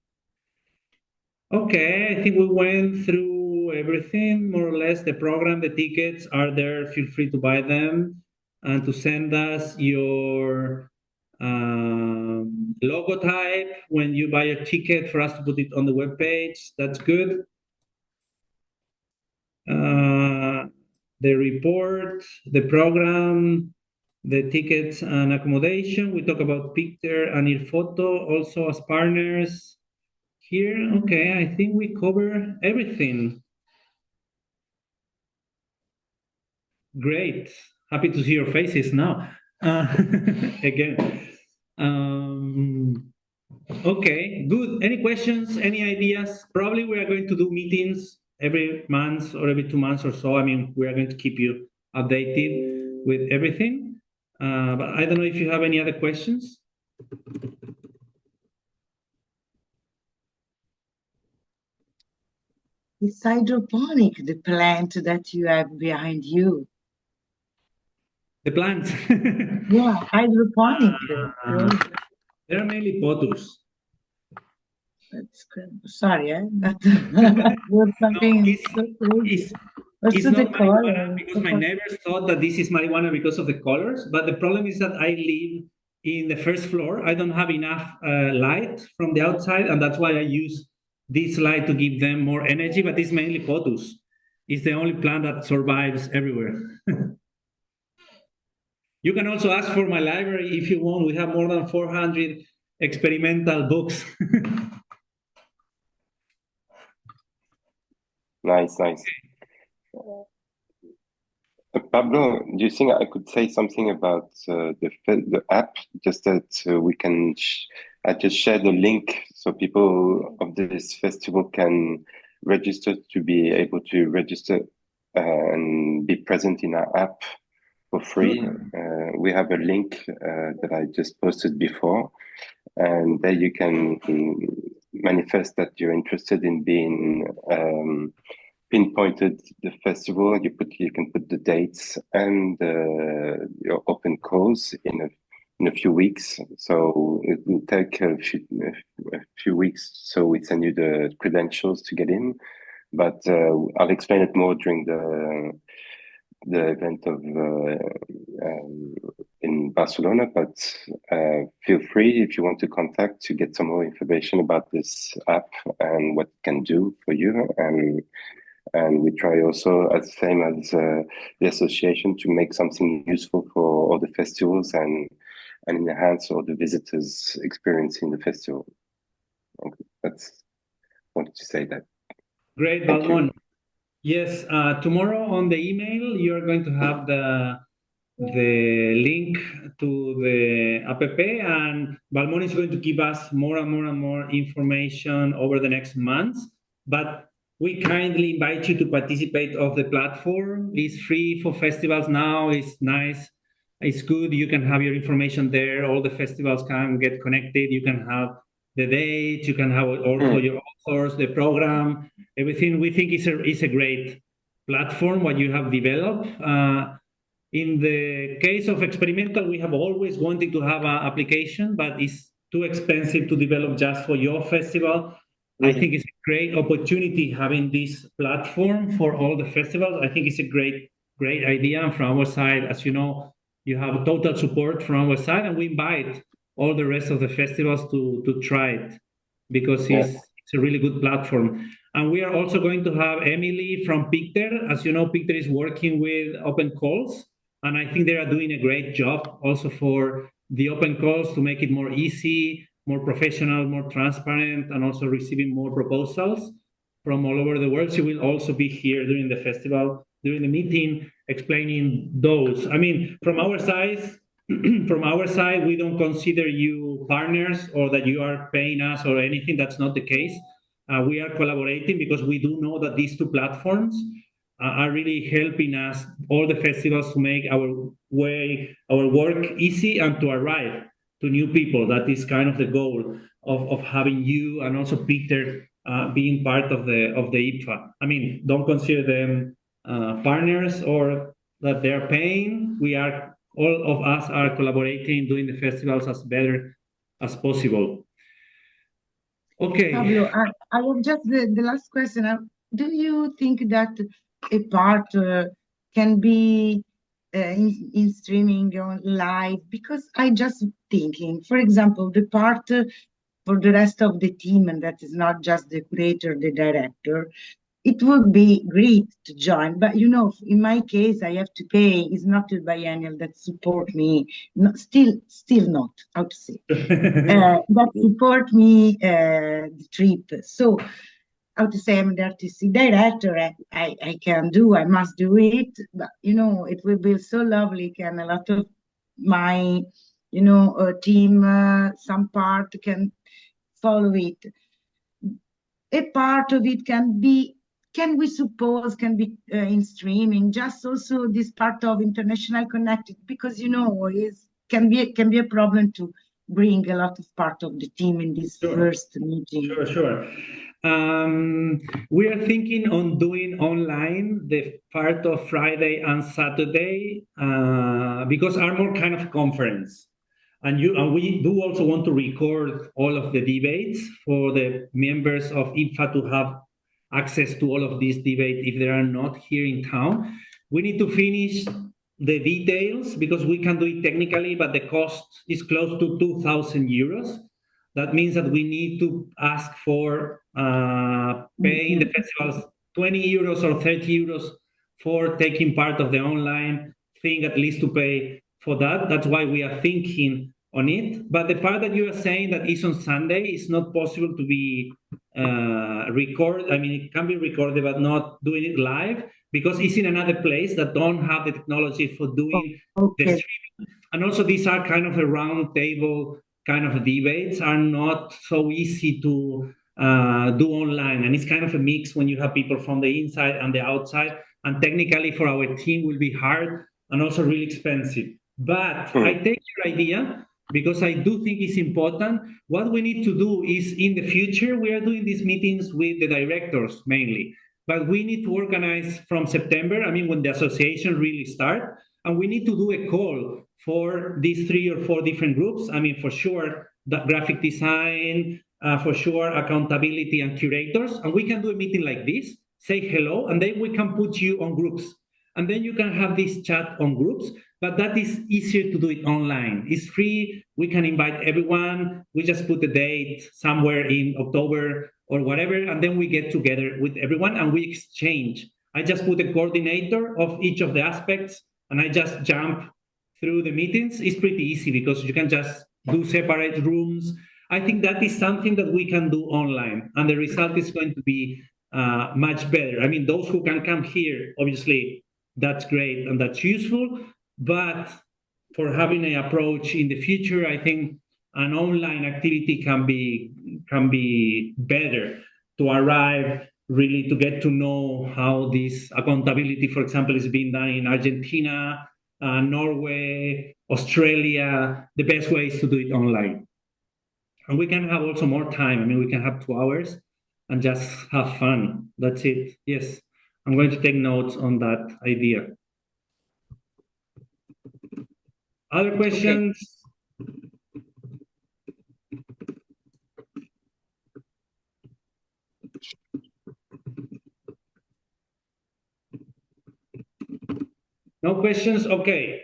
Okay, I think we went through everything, more or less. The program, the tickets are there. Feel free to buy them and to send us your logo type when you buy a ticket for us to put it on the webpage. That's good. The report, the program, the tickets and accommodation. We talk about Picter and IrFoto also as partners here. Okay, I think we cover everything. Great. Happy to see your faces now. Again. Okay, good. Any questions, any ideas? Probably we are going to do meetings every month or every 2 months or so. I mean, we are going to keep you updated with everything. But I don't know if you have any other questions. It's hydroponic, the plant that you have behind you. The plants? Yeah, hydroponic. They're mainly potus. That's good. Sorry, that's something so crazy. It's not marijuana because my neighbors thought that this is marijuana because of the colors, but the problem is that I live in the first floor. I don't have enough light from the outside, and that's why I use this light to give them more energy, but it's mainly potus. It's the only plant that survives everywhere. You can also ask for my library if you want. We have more than 400 experimental books. Nice. Pablo, do you think I could say something about the app? Just that we can. I just share the link so people of this festival can register to be able to register and be present in our app for free. We have a link that I just posted before, and there you can manifest that you're interested in being pinpointed the festival. You can put the dates and your open calls in a few weeks. So it will take a few weeks. So we send you the credentials to get in, but I'll explain it more during the event of in Barcelona. But feel free if you want to contact to get some more information about this app and what it can do for you. And we try also, as same as the association, to make something useful for all the festivals and enhance all the visitors' experience in the festival. That's wanted to say that. Great, Balmon. Yes, tomorrow on the email you are going to have the link to the app, and Balmon is going to give us more and more information over the next months. But we kindly invite you to participate of the platform. It's free for festivals now. It's nice. It's good. You can have your information there. All the festivals can get connected. You can have the date. You can have also your authors, the program, everything. We think it's a great platform what you have developed. In the case of experimental, we have always wanted to have an application, but it's too expensive to develop just for your festival. I think it's a great opportunity having this platform for all the festivals. I think it's a great idea. And from our side, as you know, you have total support from our side, and we invite all the rest of the festivals to try it because it's a really good platform. And we are also going to have Emily from Picter. As you know, Picter is working with open calls. And I think they are doing a great job also for the open calls to make it more easy, more professional, more transparent, and also receiving more proposals from all over the world. She will also be here during the festival, during the meeting, explaining those. I mean, from our side, we don't consider you partners or that you are paying us or anything. That's not the case. We are collaborating because we do know that these two platforms are really helping us, all the festivals, to make our work easy and to arrive to new people. That is kind of the goal of having you and also Peter being part of the IPFA. I mean, don't consider them partners or that they're paying. All of us are collaborating, doing the festivals as better as possible. Okay. Pablo, I have just the last question. Do you think that a part can be in streaming on live? Because I just thinking, for example, the part for the rest of the team, and that is not just the curator, the director, it would be great to join, but you know, in my case, I have to pay. It's not the biennial that support me. Still not, how to say, that support me the trip. So, how to say, I'm the artistic director. I must do it. But you know, it will be so lovely. Can a lot of my, you know, team, some part can follow it. A part of it can be. Can we suppose can be in streaming, just also this part of international connected, because you know can be a problem to bring a lot of part of the team in this first meeting. Sure. We are thinking on doing online the part of Friday and Saturday because are more kind of conference. And we do also want to record all of the debates for the members of IPFA to have access to all of these debates if they are not here in town. We need to finish the details because we can do it technically, but the cost is close to 2,000 euros. That means that we need to ask for paying the festivals 20 euros or 30 euros for taking part of the online thing, at least to pay for that. That's why we are thinking on it. But the part that you are saying that is on Sunday is not possible to be recorded. I mean, it can be recorded, but not doing it live because it's in another place that don't have the technology for doing the streaming. And also these are kind of a round table kind of debates are not so easy to do online. And it's kind of a mix when you have people from the inside and the outside. And technically for our team will be hard and also really expensive. But I take your idea because I do think it's important. What we need to do is in the future, we are doing these meetings with the directors mainly, but we need to organize from September, I mean, when the association really starts, and we need to do a call for these 3 or 4 different groups. I mean, for sure, the graphic design, for sure, accountability and curators. And we can do a meeting like this, say hello, and then we can put you on groups. And then you can have this chat on groups, but that is easier to do it online. It's free. We can invite everyone. We just put the date somewhere in October or whatever, and then we get together with everyone and we exchange. I just put a coordinator of each of the aspects and I just jump through the meetings. It's pretty easy because you can just do separate rooms. I think that is something that we can do online and the result is going to be much better. I mean, those who can come here, obviously, that's great and that's useful. But for having an approach in the future, I think an online activity can be better to arrive really to get to know how this accountability, for example, is being done in Argentina, Norway, Australia. The best way is to do it online. And we can have also more time. I mean, we can have 2 hours and just have fun. That's it. Yes. I'm going to take notes on that idea. Other questions? No questions? Okay.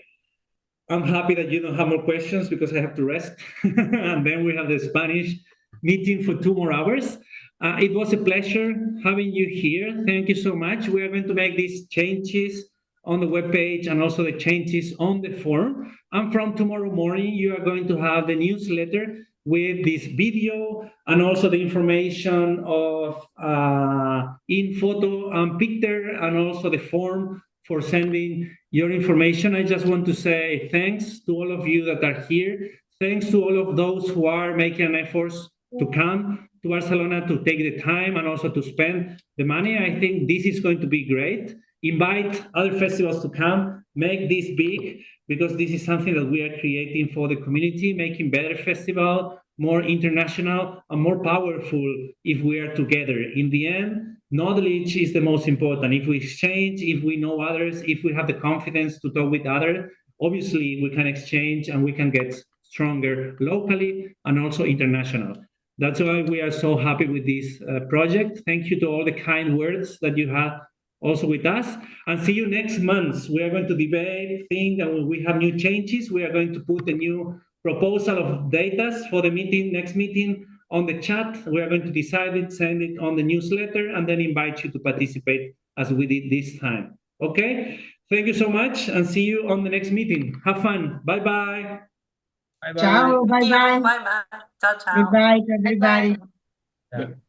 I'm happy that you don't have more questions because I have to rest. And then we have the Spanish meeting for 2 more hours. It was a pleasure having you here. Thank you so much. We are going to make these changes on the webpage and also the changes on the form. And from tomorrow morning, you are going to have the newsletter with this video and also the information of in photo and picture, and also the form for sending your information. I just want to say thanks to all of you that are here. Thanks to all of those who are making an effort to come to Barcelona, to take the time and also to spend the money. I think this is going to be great. Invite other festivals to come, make this big, because this is something that we are creating for the community, making better festival, more international and more powerful if we are together. In the end, knowledge is the most important. If we exchange, if we know others, if we have the confidence to talk with others, obviously we can exchange and we can get stronger locally and also international. That's why we are so happy with this project. Thank you to all the kind words that you had also with us, and see you next month. We are going to debate, think, and when we have new changes, we are going to put a new proposal of data for the meeting, next meeting, on the chat. We are going to decide it, send it on the newsletter, and then invite you to participate as we did this time. Okay? Thank you so much, and see you on the next meeting. Have fun. Bye-bye. Ciao, bye-bye. Bye-bye. Ciao, ciao. Goodbye to everybody. Yeah.